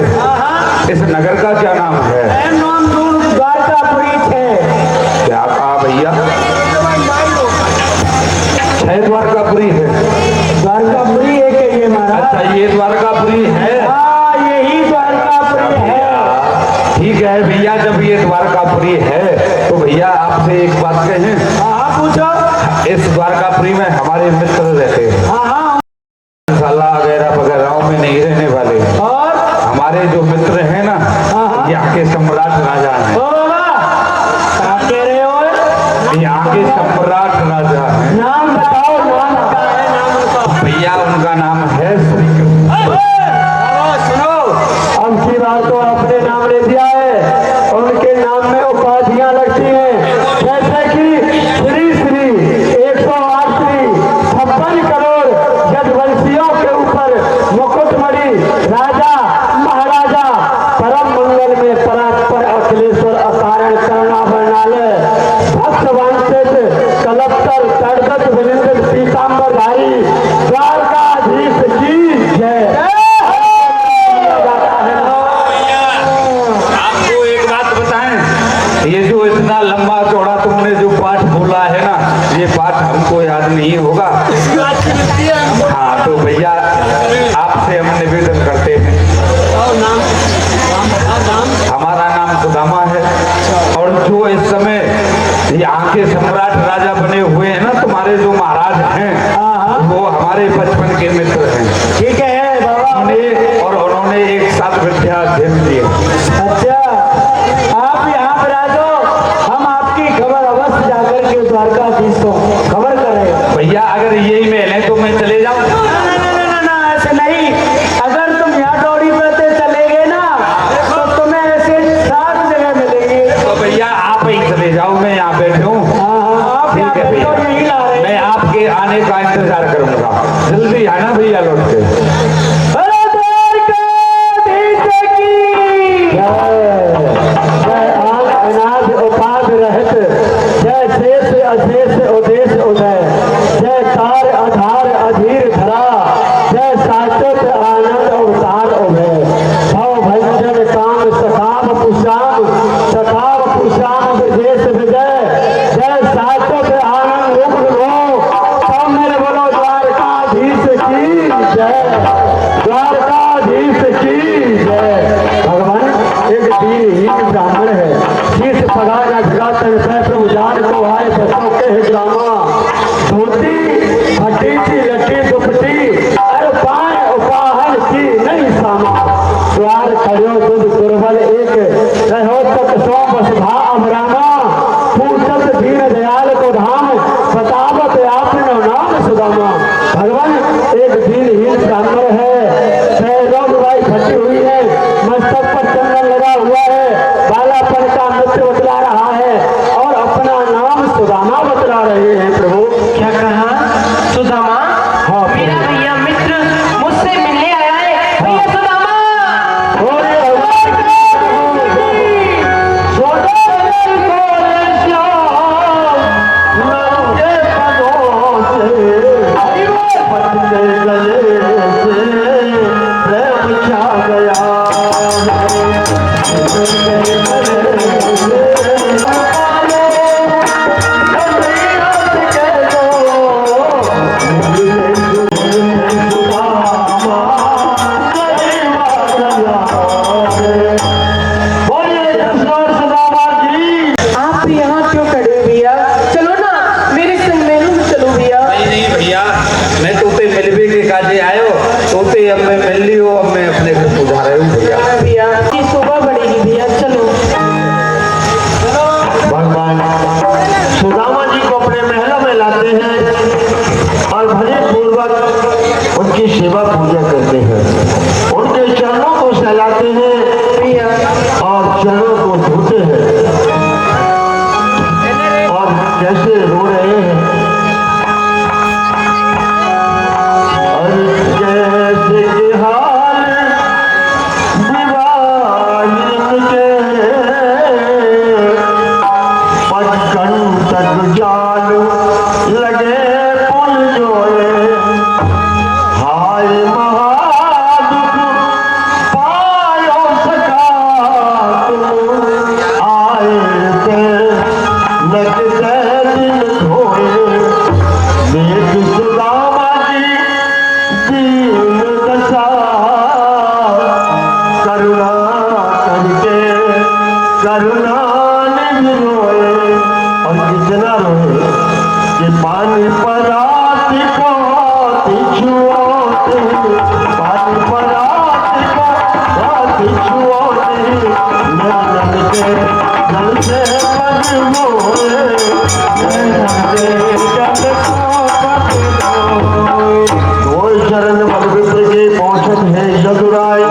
इस नगर का क्या नाम है? नाम दूर द्वारकापुरी है। क्या कहा भैया? 6 द्वारकापुरी है। द्वारकापुरी एक ही है महाराज। अच्छा, ये द्वारकापुरी है। हाँ यही द्वारकापुरी है। ठीक है भैया, जब ये द्वारकापुरी है तो भैया आपसे एक बात कहें। हाँ पूछो। इस द्वारकापुरी में हमारे मित्र रहते हैं, हाँ साला वगैरह वगैरह में नहीं रहने वाले। और हमारे जो मित्र हैं ना, यहाँ के सम्राट राजा हैं। ओ बाबा क्या कह रहे हो? यहाँ के सम्राट राजा हैं। नाम बताओ, नाम क्या है? नाम बताओ भैया, उनका नाम है श्री कृष्ण। सुनो, अब की बात तो अपने नाम ले दिया है, उनके नाम में उपाधियां लगती हैं, जैसे कि श्री श्री 108 श्री 56 करोड़ यदुवंशियों के ऊपर मुकुटमणि राजा महाराजा परम मंगल में परात्पर अखिलेश्वर अकारण करुणा वर्णालय भक्त वांछित कलप्तर तड़गत विनिंदित पीताम्बरधारी द्वारकाधीश की जय। आपको एक बात बताएं, ये जो इतना लंबा चौड़ा तुमने जो पाठ बोला है ना, ये पाठ हमको याद नहीं होगा। हाँ तो भैया, आपसे हम निवेदन करते हैं, हमारा नाम सुदामा है और जो इस समय यहाँ के सम्राट राजा बने हुए हैं ना, तुम्हारे जो महाराज हैं, वो हमारे बचपन के मित्र हैं। ठीक है बाबा। उन्होंने एक साथ विद्या अध्ययन किए। अच्छा, आप यहाँ पर आ जाओ, हम आपकी खबर अवश्य जाकर के द्वारकाधीश को खबर करें। भैया, अगर यही महल है तो मैं चले जाऊँ? ना ऐसे नहीं, अगर तुम यहाँ डोरी पे चले गए ना तो तुम्हें ऐसे 7 जगह मिलेंगे। तो भैया आप ही चले जाओ, मैं यहाँ बैठे हूँ। आप ठीक है भैया, यही ला रहे मैं आपके आने का इंतजार करूंगा। जल्दी आना भैया लौट के। अरे द्वारकाधीश की जय। आन अनाज उपाध रहत, जय शेष अशेष उदेश उदय, जय तार आधार अधीर धरा, जय साचत आनंद अवतार उभय, भव भंजन काम सखाव पुषाम, सखाव पुषाम विदेश विजय, जय साचत आनंद मुग्ध हो, सब मेरे बोलो द्वारकाधीश की जय। द्वारकाधीश की जय। भगवान एक दीनहीन ब्राह्मण है, शीश पगा न झगा तन से प्रभु जान को आए बसों के ग्रामा, धोती फटी सी लटी दुपटी, अरे पाए उपाहन की नहीं सामा, द्वार खड़ो दुध दुर्बल एक, रहो तक सो बस भा अमरामा, पूछत दीन दयाल को धाम, बतावत आपनो नाम सुदामा। भगवान एक दीनहीन ब्राह्मण है, भैरव भाई फटी हुई है, मस्तक पर चंदन लगा हुआ है, बालापन का मित्र बतला रहा है और अपना नाम सुदामा बतला रहे हैं प्रभु। क्या कहा? सुदामा? हाँ, मेरा भैया मित्र मुझसे मिलने आया है। भैया सुदामा! बोले भगवान की सोदागर को श्याम नंगे पदों से पतले गले से प्रेम छा गया आप यहाँ क्यों खड़े हो भैया? चलो ना मेरे संग मेलू में चलो भैया। नहीं भैया, मैं तोते मिलवे के काजे आयो, तोते अब मैं मिल लियो, अब मैं अपने घर सुधा रहे हूँ भैया। हाँ भैया, ये सुबह बढ़ेगी भैया, चलो। भगवान सुदामा जी को अपने महलों में लाते हैं और भले पूर्वक उनकी सेवा पूजा करते हैं, उनके चरणों को सहलाते हैं भैया और चरणों को धोते हैं और कैसे रो रहे हैं और कैसे के हाल विवाहिन के पचकंटक जाल लगे पुल जोए हाय महादुख पायो सका तुम आए थे लगते दिन धोए देख सुदामा जी दीन दशा करुणा करके करुणा निधि रोए और कितना रोए कि पानी पर आती को छुओते पानी पर आती को छुओते नैनन के जल से पग मोए नैनन के जल को पग मोए। कोई चरण बलवित्र के पहुंचत है यदुराय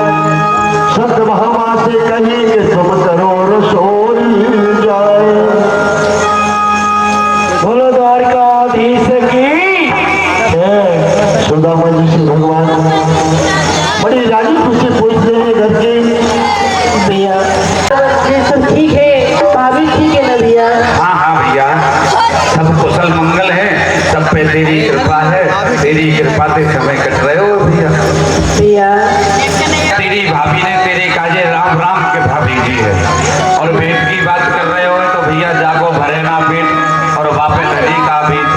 सत महामा से कही कि तुम करो रसोई जाए। बोलो द्वारकाधीश की। सुदामा जी से भगवान बड़ी राजी खुशी पूछते हैं घर के भैया ये सब ठीक है, भाभी ठीक है ना भैया? हाँ हाँ भैया, सब कुशल मंगल है, सब पे तेरी कृपा है, तेरी कृपा से समय कट रहे हो भैया। भैया तेरी भाभी ने तेरे काजे राम राम के भाभी जी है और पेट की बात कर रहे हो तो भैया जागो भरे ना पेट और वापे नदी का पेट।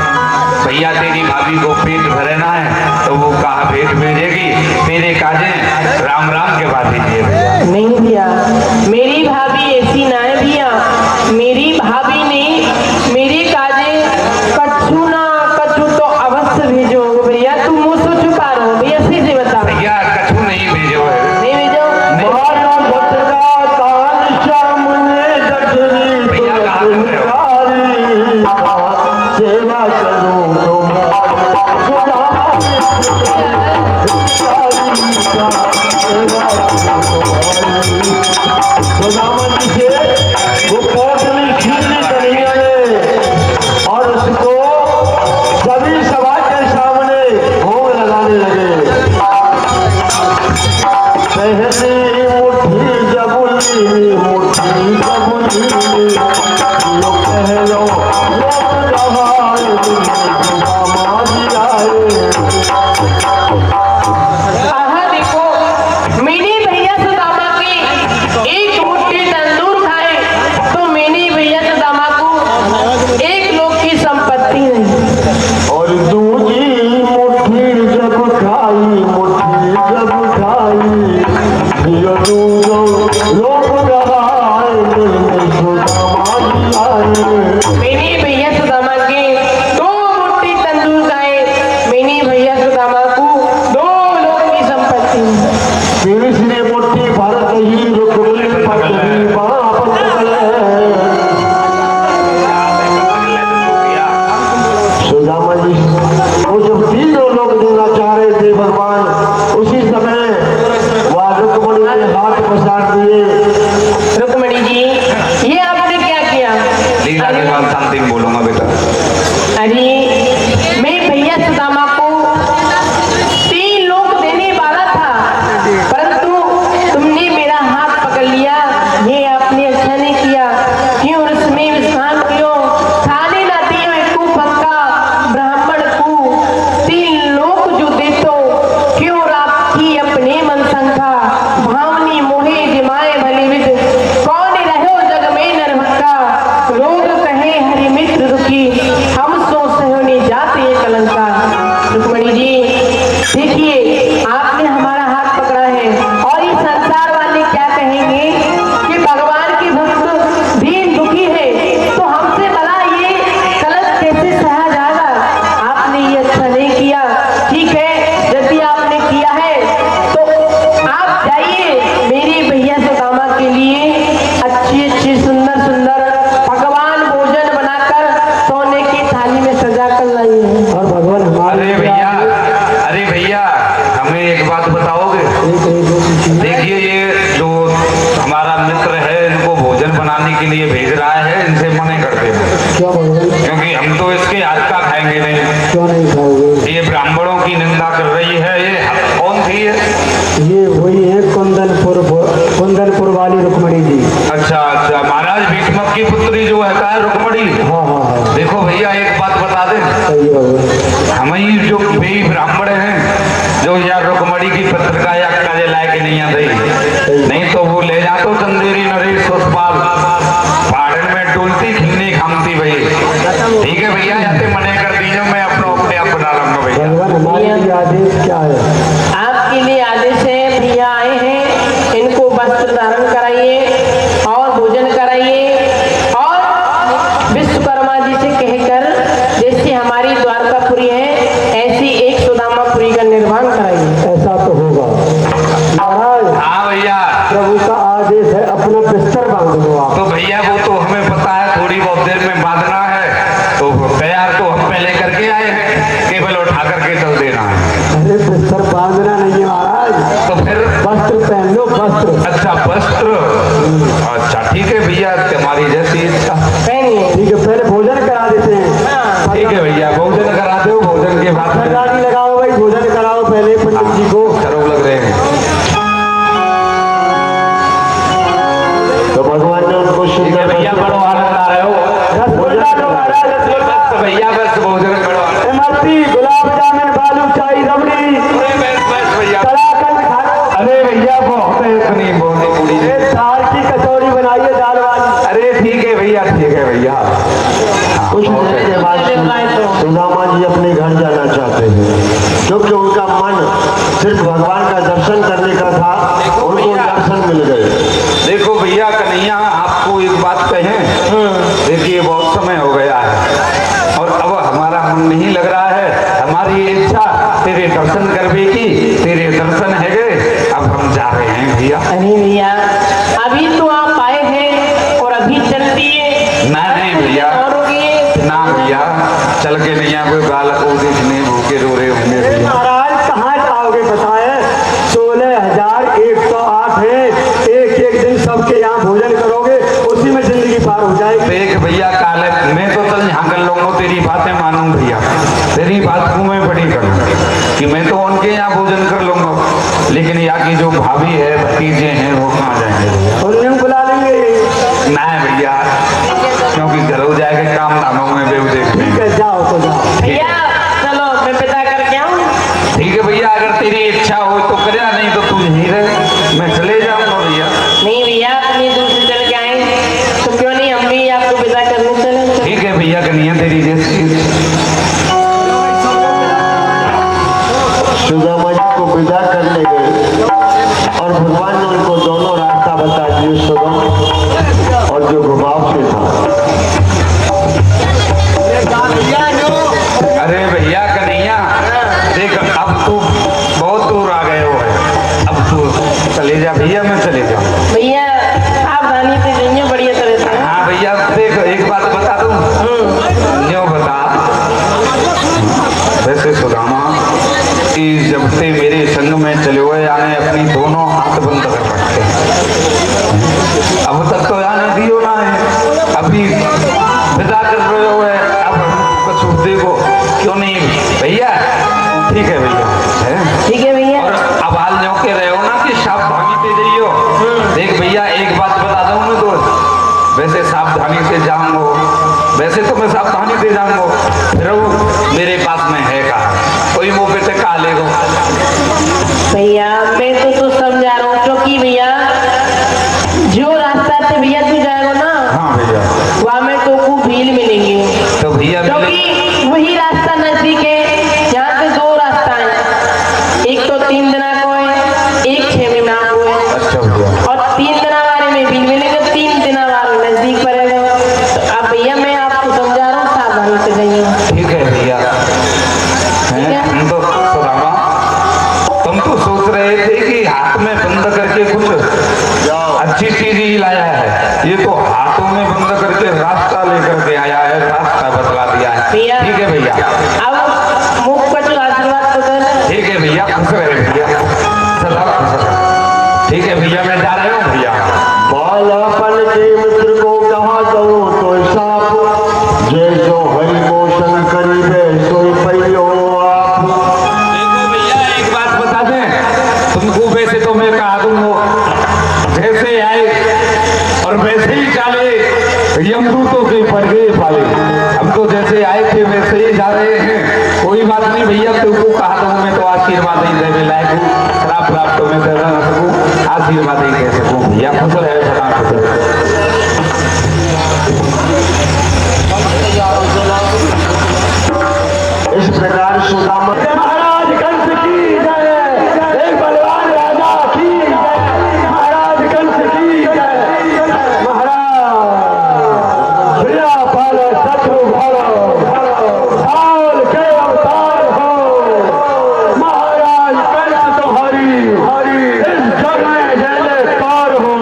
भैया तेरी भाभी को पेट भरे ना है तो वो कहाँ पेट भेजेगी, तेरे काजे राम राम के भाभी जी है भैया। नहीं भैया, मेरी भाभी ऐसी ना है भैया। मेरी भाभी ने मेरे काजे कछु ना कछु तो अवश्य भेजो भैया। तुम मुझसे छुपा रहे हो भैया, सीधे बता। भैया कछु नहीं भेजो है। नहीं भेजो? मारा भद्रा काल श्याम ने गठरी भैया कहाँ कर रहे हो? सेवा करो तुम सुदामा जी से वो पोटली खींचने कन्हैया ने और उसको सभी सभा के सामने भोग लगाने लगे। पहली मुट्ठी जबुली मुट्ठी जबुली यो कहलो लोग जहाए सुदामा जी आए। आहा देखो, मेरे भैया सुदामा के एक मुट्ठी तंदूर खाए तो मेरे भैया सुदामा को एक लोग की संपत्ति नहीं। और दूजी मुट्ठी जब खाई मुट्ठी जब खाई यो दूजो लोग जहाए सुदामा जी आए। मेरे भैया सुदामा के दो मुट्ठी तंदूर खाए, मेरे भैया सुदामा को दो लोग की संपत्ति। तीसरी मुट्ठी भरत ही रुक्मिणी पत्नी बाप सुदामा जी वो जब तीनों लोग देना चाह रहे थे भगवान, उसी समय वह कुंदनपुर वाली रुक्मणी जी। अच्छा अच्छा, महाराज भीष्मक की पुत्री जो है का रुक्मणी। हाँ हाँ हाँ, देखो भैया एक बात बता दे, सही है। हम ही जो भी ब्राह्मण हैं जो यार रुक्मणी की पत्रिका या काजे लायक नहीं आते, नहीं तो वो ले जातो चंदेरी नरेश पुष्पाल पहाड़न में डोलती खिलनी खामती भाई। ठीक है भैया, याते मने कर दीजिए, मैं अपना लूंगा भैया। भगवान हमारे लिए आदेश क्या है? आपके लिए आदेश है, भैया आए हैं, इनको वस्त्र धारण कराइए और भोजन कराइए और विश्वकर्मा जी से कहकर जैसे हमारी द्वारकापुरी है ऐसी एक सुदामापुरी का निर्माण कराइए। ऐसा तो होगा महाराज। हाँ भैया, प्रभु का आदेश है, अपना बिस्तर बांध दो आप। तो भैया वो तो हमें पता है, थोड़ी बहुत देर में बांधना है, तो तैयार तो हम पहले करके आए हैं, केवल उठा करके चल देना है। अरे बिस्तर बांधना नहीं है महाराज, तो फिर वस्त्र पहन लो, वस्त्र। अच्छा वस्त्र, अच्छा ठीक है भैया, तुम्हारी जैसी इच्छा। पहनिए। ठीक है, पहले भोजन करा देते हैं। हाँ, ठीक है भैया, भोजन करा दो, भोजन के बाद सरदारी लगाओ भाई, भोजन कराओ पहले पंडित जी को। करो लग रहे हैं। तो भगवान ने उनको ठीक है सुंदर भैया, बड़ो आनंद आ रहे हो। रसगुल्ला दो महाराज, रसगुल्ला। बस भैया बस भोजन करो। इमरती, गुलाब जामुन, बालूशाही, रबड़ी, बस भैया, कलाकंद खा लो। अरे भैया बहुत है, इतनी बोली पूरी। ये दाल की कचौड़ी बनाइए, दाल वाली। अरे ठीक है भैया, ठीक है भैया। कुछ देर के बाद सुदामा जी अपने घर जाना चाहते हैं, क्योंकि उनका मन सिर्फ भगवान का दर्शन करने का था, उनको दर्शन मिल गए। देखो भैया कन्हैया, आपको एक बात कहें, देखिए बहुत समय हो गया है और अब हमारा मन नहीं लग रहा है। हमारी इच्छा तेरे दर्शन करने की, तेरे दर्शन है गए, अब हम जा रहे हैं भैया। अरे भैया अभी तो आप आए हैं और अभी चल दिए। नहीं भैया, और रुकिए। ना भैया, चल के नहीं है, कोई बालक को देखने भूखे रो रहे होंगे भैया। महाराज कहाँ जाओगे बताए? 16,108 है, एक दिन सबके यहाँ भोजन करोगे, उसी में जिंदगी पार हो जाएगी। देख भैया, काले मैं तो चल यहाँ कर लूंगा, तेरी बातें मानूं भैया, तेरी बात को मैं बड़ी करूँ कि मैं तो उनके यहाँ भोजन कर लूंगा, लेकिन यहाँ की जो भाभी है, भतीजे हैं, वो कहाँ जाएंगे भैया? उन्हें बुला लेंगे। ना भैया, क्योंकि घर हो जाएगा, काम धामों में बेव देखते ठीक हैं। है, जाओ तो जाओ। भैया चलो मैं पिता करके आऊँ। ठीक है भैया, अगर तेरी इच्छा हो तो करया, नहीं तो तू यहीं रहे, मैं चले जाऊंगा भैया। नहीं भैया, अपनी दूर से चल के आए तो क्यों नहीं हम भी आपको विदा करने चले। ठीक है भैया, कन्हैया तेरी जैसी। सुदामा जी को विदा करने गए और भगवान ने उनको दोनों रास्ता बता दिए, सुगम और जो घुमाव से था। अरे भैया कन्हैया, देख अब तू बहुत दूर आ गए हो, अब तू चले जा भैया, मैं चले जाऊँ। भैया आप रानी से जाइए बढ़िया तरह से। हाँ भैया, देख एक बात बता दूं, न्यों बता, वैसे सुदामा कि जब से मेरे संग में चले हुए आने अपनी दोनों हाथ बंद कर रखे हैं। अब तक तो आने दियो ना है, अभी विदा कर रहे हो है, अब कुछ देखो क्यों नहीं भैया? ठीक है भैया, है ठीक है भैया। और अब हाल न्यों के रहे हो ना कि सावधानी से जाइयो। देख भैया एक बात बता दूं ना, तो वैसे सावधानी से जाऊंगा, वैसे तो मैं सावधानी से जाऊंगा, फिर वो मेरे पास में है का कोई मौके से का लेगो। भैया मैं तो समझा रहा हूँ, क्योंकि भैया जो रास्ता से भैया तू जाएगा ना, हाँ भैया, वहाँ में तो को भीड़ मिलेंगे, तो भैया क्योंकि वही रास्ता नजदीक है। यहाँ से दो रास्ता है, एक तो 3 दिना को है, एक 6 महीना को है। अच्छा भैया, और 3 दिना वाले में भीड़ मिलेगा, 3 दिना वाले नजदीक पड़ेगा। तो अब भैया मैं आपको समझा रहा हूँ, सावधानी से जाइए। ठीक है भैया, हैं हम तो सुदामा, तुम तो सोच रहे थे कि हाथ में बंद करके कुछ अच्छी चीज ही लाया है, ये तो हाथों में बंद करके रास्ता लेकर के आया है, रास्ता बतला दिया है। भैया ठीक है भैया, अब मुख पर जो आशीर्वाद तो देना। ठीक है भैया, खुश रहे भैया, सदा खुश रहे। ठीक है भैया, मैं जा रहा हूँ भैया। बालापन के मित्र को कहा दो तो साप, जैसो हरि मोशन करीबे सोई पैयो आप। देखो भैया एक बात बता दें तुमको, वैसे तो मैं कहा दूं तुम जैसे आए और वैसे ही चाले, यमदूतों के पड़ गए पाले। हम तो जैसे आए थे वैसे ही जा रहे हैं। कोई बात नहीं भैया, तुमको कहा था मैं तो आशीर्वाद ही देने लायक हूँ, खराब खराब तो मैं कर ना सकूँ, आशीर्वाद ही कह सकूँ। भैया फसल है सदा फसल। इस प्रकार सुदामा महाराज कंस की जय, एक बलवान राजा की जय, महाराज कंस की जय। महाराज प्रिया पालो शत्रु भालो, काल के अवतार हो। महाराज कंस तुम्हारी इस जग में जयकार हो,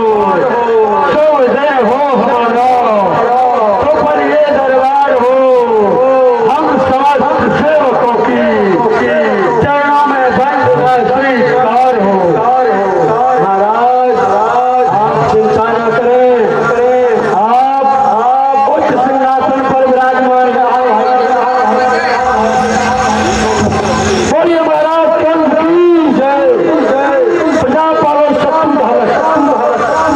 तो जय हो हमारा, तो पर ये दरबार हो। हम समस्त सेवकों की चरणों में बंद स्वीकार हो। महाराज आप चिंता न करें, आप उच्च सिंहासन पर विराजमान हैं। बोलिए महाराज कंस की जय, प्रजा पालो शत्रु धारक,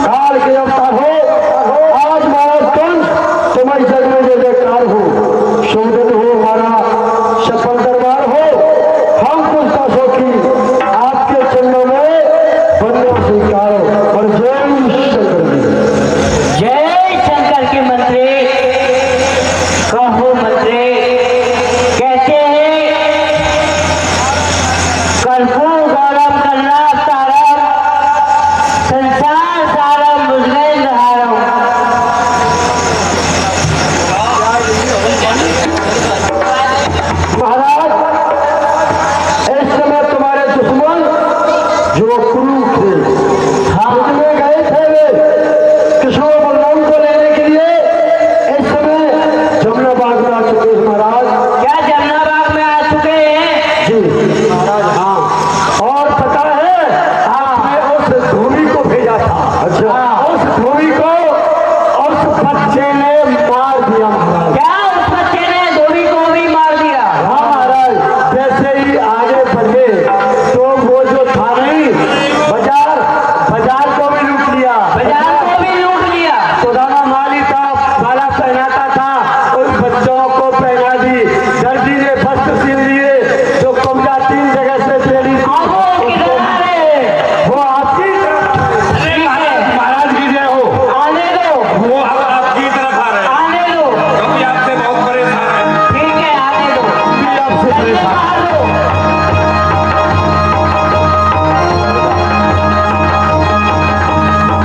काल के अवतार हो। आज महाराज कंस तुम्हारी जग में जय जयकार हो, शोभित हो हमारा सफल दरबार हो। हम कुछ दासों की आपके चरणों में बंदना स्वीकार हो। और जय शंकर जय शंकर की के मंत्री, कहो मंत्री कहते हैं कर्पूर गौरव करना तारम, संसार सारम मुझमें हारम। महाराज इस समय तुम्हारे दुश्मन जो कुरु थे, युद्ध में गए थे वे कृष्ण और बलराम को लेने के लिए, इस समय जमुना बाग में आ चुके हैं महाराज। क्या जमुना बाग में आ चुके हैं? जी महाराज हाँ। और पता है आपने उस धोबी को भेजा था। अच्छा। उस धोबी को उस बच्चे ने मार दिया महाराज। क्या उस बच्चे ने धोबी को भी मार दिया? हाँ महाराज, जैसे ही आगे बढ़े तो वो जो था नहीं बाजार को भी लूट लिया। बाजार को भी लूट लिया। पुराना माली था, माला पहनाता था, उन बच्चों को पहना दी। दर्जी ने वस्त्र सिल दिए, जो कब्जा 3 जगह से चली किधर आ रहे? वो आपकी महाराज की जय हो। आने दो, वो अब आपकी तरफ आ रहे हैं, आने दो, क्योंकि आपसे बहुत परेशान है। ठीक है आने दो, भी आपसे चलिए परेशान। बाहर दो।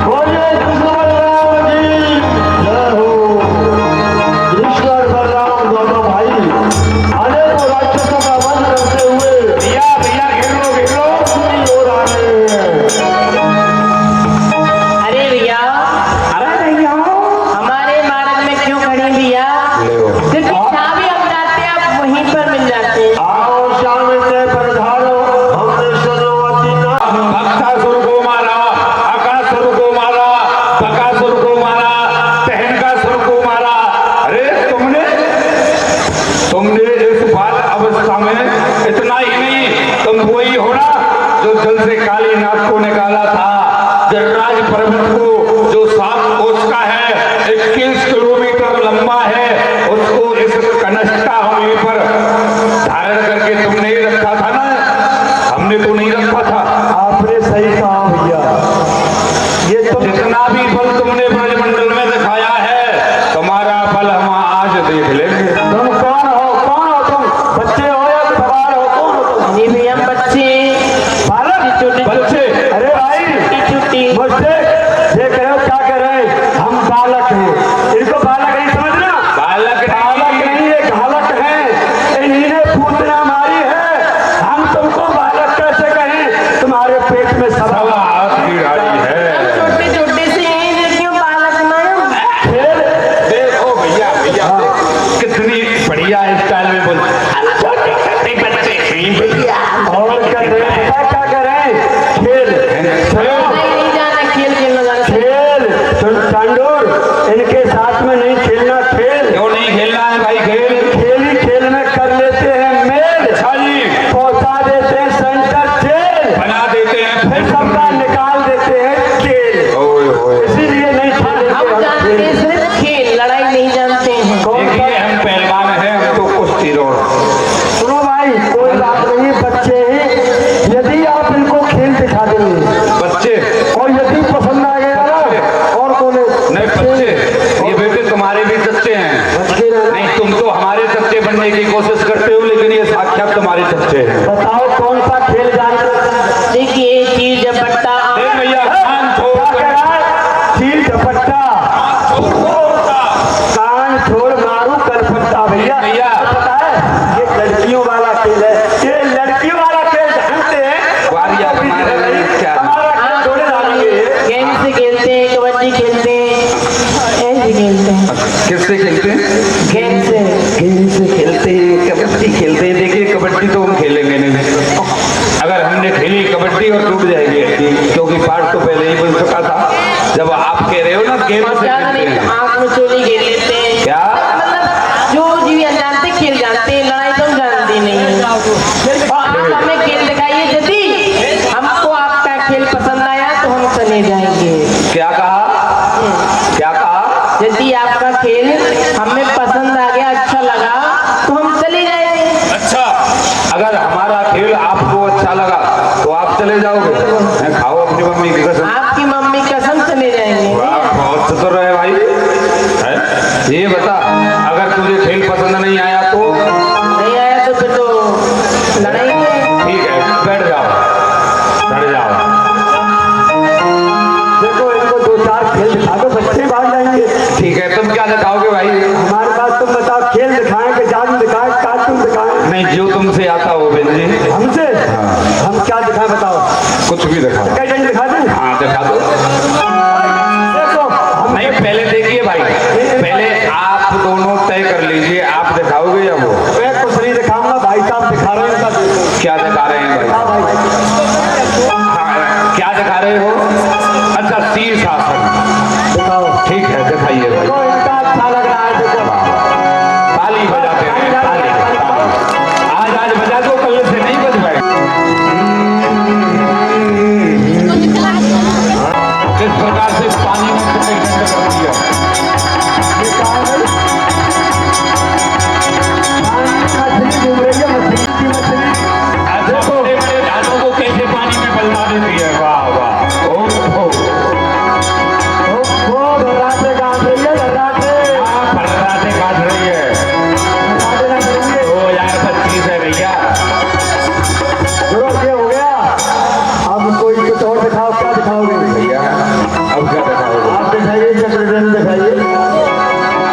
बोलिए कृष्ण बलराम की जय हो। कृष्ण और बलराम दोनों भाई अनेकों राक्षसों का वध करते हुए भैया भैया घेर लो की ओर आ रहे हैं। अरे भैया, अरे भैया हमारे मार्ग में क्यों खड़ी भैया? क्योंकि चाबी अपनाते आप वहीं पर मिल जाते हैं। आओ सामने पधारो, हमने सरस्वती ना भक्तासुर को मारा, अकासुर को मारा, बकासुर को मारा, तहनकासुर को मारा। अरे तुमने इस बाल अवस्था में इतना ही नहीं, तुम वही हो ना जो जल से काली नाग को निकाला था, जर्राज पर्वत को जो 7 कोस का है, 21 किलोमीटर लंबा है, उसको इस कनिष्ठा होने पर धारण करके तुमने ही रखा था ना, हमने तो नहीं रखा था। आपने सही कहा भैया। ये तो जितना भी बल तुमने ब्रजमंडल में दिखाया है, तुम्हारा बल हम आज देख लेंगे। तुम कौन हो तुम? बच्चे हो या सवार हो? कौन हो तुम? नहीं भैया, बच्चे बालक छोटे बच्चे अरे भाई छुट्टी मुझसे ये कह रहे हो क्या कह रहे हैं? हम बालक हैं, इनको बालक नहीं समझना। बालक नहीं ये घालक है, इन्हीं ने पूतना मारी है। हम तुमको बालक कैसे कहें? तुम्हारे पेट में सवा सवा हाथ की गाड़ी है। छोटे छोटे से हैं, देखियो बालक में खेल। देखो भैया भैया कितनी बढ़िया स्टाइल में बोल, छोटे छोटे बच्चे हैं भैया। और क्या कह रहे हैं? खेल। चलो नहीं जाना, खेल खेलना जाना। खेल। सुन खेलते हैं। किससे खेलते हैं? गेंद से। गेंद से खेलते हैं, कबड्डी खेलते हैं। देखिए कबड्डी तो हम खेलेंगे नहीं। अगर हमने खेली कबड्डी और टूट जाएगी हड्डी, क्योंकि पार्ट तो पहले ही बन चुका था। जब आप कह रहे हो ना गेंद से ज्यादा खेलते नहीं, हैं, आँख में चोली घेर लेते हैं। क्या? मतलब जो जीव अनजानते खेल जानते हैं, लड़ाई तो हम जानते नहीं हैं। और आप हमें खेल दिखाइए, यदि हमको आपका खेल पसंद आया तो हम चले जाएंगे। क्या कहा? क्या कहा? यदि आपका खेल हमें पसंद आ गया, अच्छा लगा तो हम चले जाएंगे। अच्छा, अगर हमारा खेल आपको अच्छा लगा तो आप चले जाओगे? हैं, खाओ अपनी मम्मी की कसम। आपकी मम्मी कसम चले जाएंगे। वाह, बहुत चतुर है भाई। हैं? ये बता, अगर तुझे खेल पसंद नहीं आया तो? नहीं आया तो फिर तो लड़ाएंगे। ठीक है, बैठ जाओ, बैठ जाओ। देखो इनको 2-4 खेल दिखा दो, बच्चे भाग जाएंगे। ठीक है, तुम क्या दिखाओगे भाई? हमारे पास तुम बताओ, खेल दिखाएं कि जादू दिखाएं, कार्टून दिखाएं? नहीं, जो तुमसे आता हो बेन जी। हमसे हम क्या दिखाएं बताओ? कुछ भी दिखाओ। क्या चाहिए दिखा दें? हाँ, दिखा दो। देखो हम नहीं, पहले देखिए भाई, पहले आप दोनों तय कर लीजिए, आप दिखाओगे या वो? मैं कुछ नहीं दिखाऊंगा, भाई साहब दिखा रहे हैं। उनका क्या दिखा रहे हैं भाई? हाँ भाई हाँ, क्या दिखा रहे हो? अच्छा, शीर्षासन। दिखाओ। ठीक है, दिखाइए भाई। देखो इनका अच्छा लग रहा है। देखो ताली बजाते हैं, ताली, ताली। आज बजा दो, कल से नहीं बजवाएंगे। किस प्रकार से पानी में से पेशेंट कर दिया? ये क्या है भाई? मछली घूम रही है, मछली की मछली। ऐसे बड़े बड़े धानों को कैसे पानी में पलटा देती है? वाह वाह, ओहो। वो घबराते काट रही है, घबराते। हाँ, पलटाते काट रही है। घबराते ना करेंगे। 2025 है भैया। चलो ये हो गया। अब कोई कुछ और दिखाओ, क्या दिखाओगे? भैया, अब क्या दिखाओगे? आप दिखाइए, चक्रधर दिखाइए।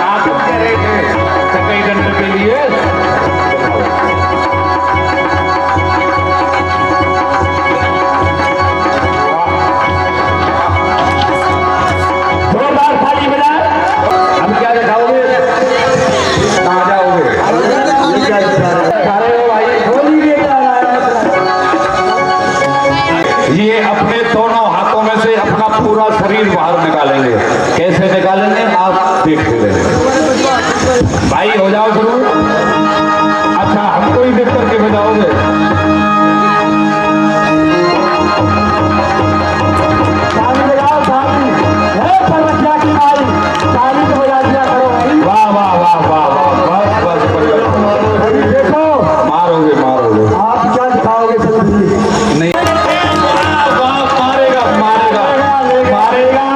आप कह रहे थे सफेद दंड के लिए? जोरदार ताली बजाए। अब क्या दिखाओगे? कहाँ जाओगे? ये क्या दिखा रहा है? दिखा रहे हो भाई? होली के जा रहा है। ये अपने दोनों हाथों में से अपना पूरा शरीर बाहर निकालेंगे। कैसे निकालेंगे आप देख लेंगे। भाई हो जाओ शुरू। अच्छा, हमको ही देख करके बजाओगे? ताली बजाओ, ताली। है परवतिया की आई, ताली तो बजा दिया करो भाई। वाह वाह वाह वाह वाह, बस बस बस। अभी देखो मारोगे मारोगे। आप क्या दिखाओगे? समझिए नहीं, वाह, मारेगा मारेगा मारेगा।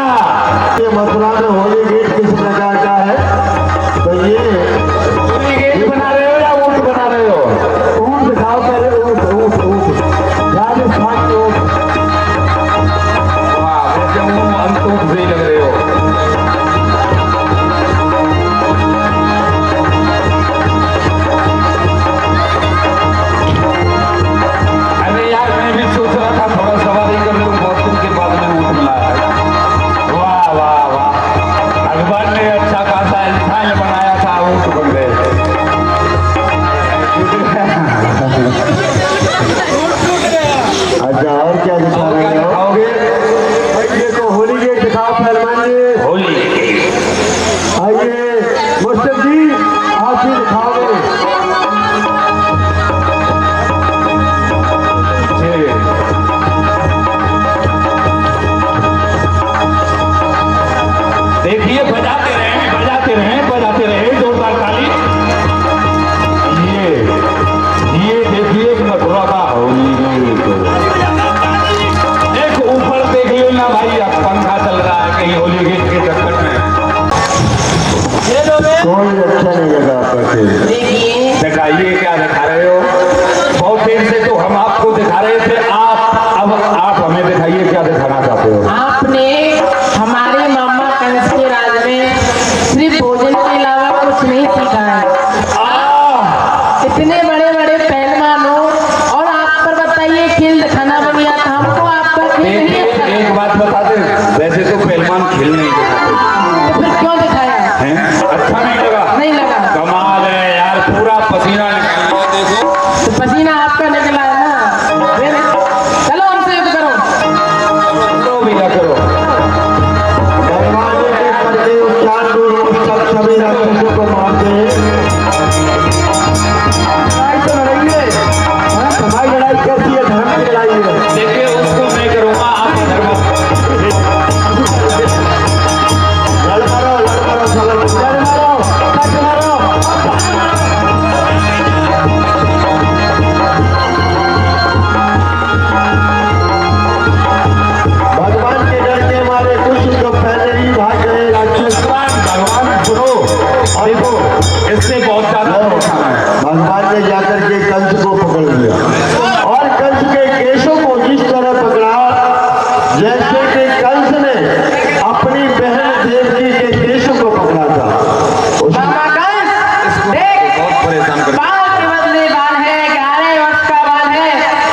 ये मथुरा में होली गीत किस प्रकार का है? तो ये गेट बना रहे हो या ऊँट बना रहे हो? ऊँट दिखाओ पहले। ऊँट ऊँट ऊँट राजस्थान के ऊँट। वाह, वैसे हम तो सही लग रहे हो। अरे यार, मैं भी सोच रहा था थोड़ा सवारी कर लूं, बहुत दिन के बाद में ऊँट मिला है। वाह वाह वाह, भगवान ने अच्छा खासा इंसान बनाया था, ऊँट बन गए। अच्छा, और क्या दिखा और रहे क्या हो? दिखाओगे? भाई देखो होली गेट दिखाओ पहलवान जी। होली। आइए मुस्तफ जी, आप ही दिखाओगे। जी। देखिए, बजाते रहें बजाते रहें बजाते रहें, जोरदार ताली। ये देखिए मथुरा का होली गीत। एक ऊपर देख लेना भाई, अब पंखा चल रहा है कहीं होली गीत के चक्कर में। कोई अच्छा नहीं लगा आपका खेल। देखिए दिखाइए, क्या दिखा रहे हो? बहुत देर से तो हम आपको दिखा रहे थे, अब आप हमें दिखाइए क्या दिखाना चाहते हो? आपने हमारे मामा कंस के राज में करो। भगवान के करके उच्चार दूर तक सभी राक्षसों को मारते हैं। लड़ाई तो लड़ाई है, हमारी लड़ाई कैसी है? धर्म की लड़ाई है। देखिए उसको मैं करूंगा, आप धर्म लड़ मारो सगल लड़ मारो, कट मारो। भगवान के डर के मारे कुछ तो पहले ही भाग गए राक्षस। भगवान सुनो और देखो, इससे बहुत ज्यादा नुकसान है। भगवान ने जाकर के कंस को पकड़ लिया और कंस के केशों को जिस तरह पकड़ा जैसे कि कंस ने अपनी बहन देवकी के केशों को पकड़ा था। मामा कंस, देख, बहुत परेशान कर बाल के बदले बाल है, 11 वर्ष का बाल है।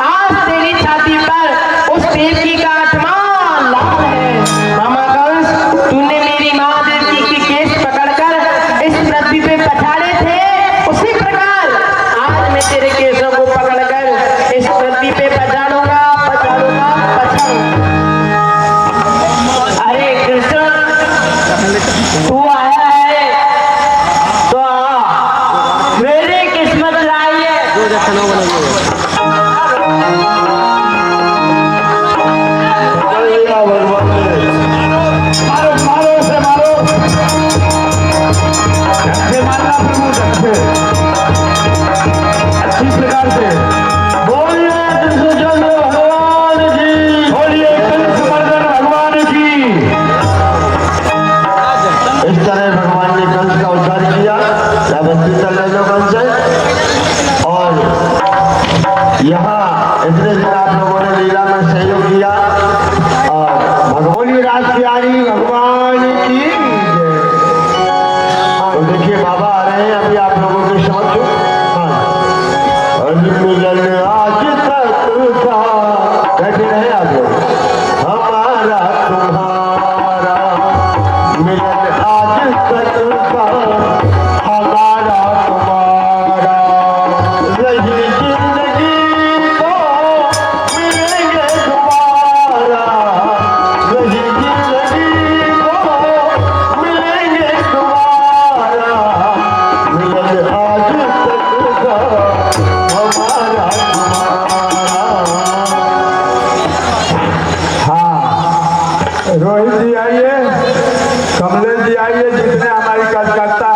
आज तेरी छाती पर उस देवकी का आत्मान लाल है। मामा कंस, तूने मेरी माँ देवकी के केस पकड़कर इस पृथ्वी पे पछाड़े थे, उसी प्रकार आज मैं तेरे केसों को पकड़कर इस पृथ्वी पे पछाड़ूंगा। अरे कृष्ण, तू आया है तो मेरी किस्मत लाई है। पकड़ लिया भगवान ने। मारो मारो उसे मारो, ढंग से मारना प्रभु, ढंग से, अच्छी प्रकार से। बोलिए कृष्णचंद्र भगवान की, बोलिए कंसमर्दन भगवान की। इस तरह भगवान ने कंस का उद्धार किया। चल रहे जो कंस है। और यहाँ इतने दिन आप लोगों ने लीला में सहयोग किया और भगवान राजप्यारी भगवान की जय। तो देखिए बाबा आ रहे हैं अभी आप लोगों के समक्ष। हाँ, मिलन आज तक का बैठे रहे आप लोग। हमारा तुम्हारा मिलन आज तक का हमारा तुम्हारा रही जिंदगी तो मिलेंगे दोबारा। रही जिंदगी तो मिलेंगे दोबारा। मिलन आज तक का हमारा तुम्हारा। हाँ, रोहित जी आइए, कमलेश जी आइए, जिसने हमारी कार्यकर्ता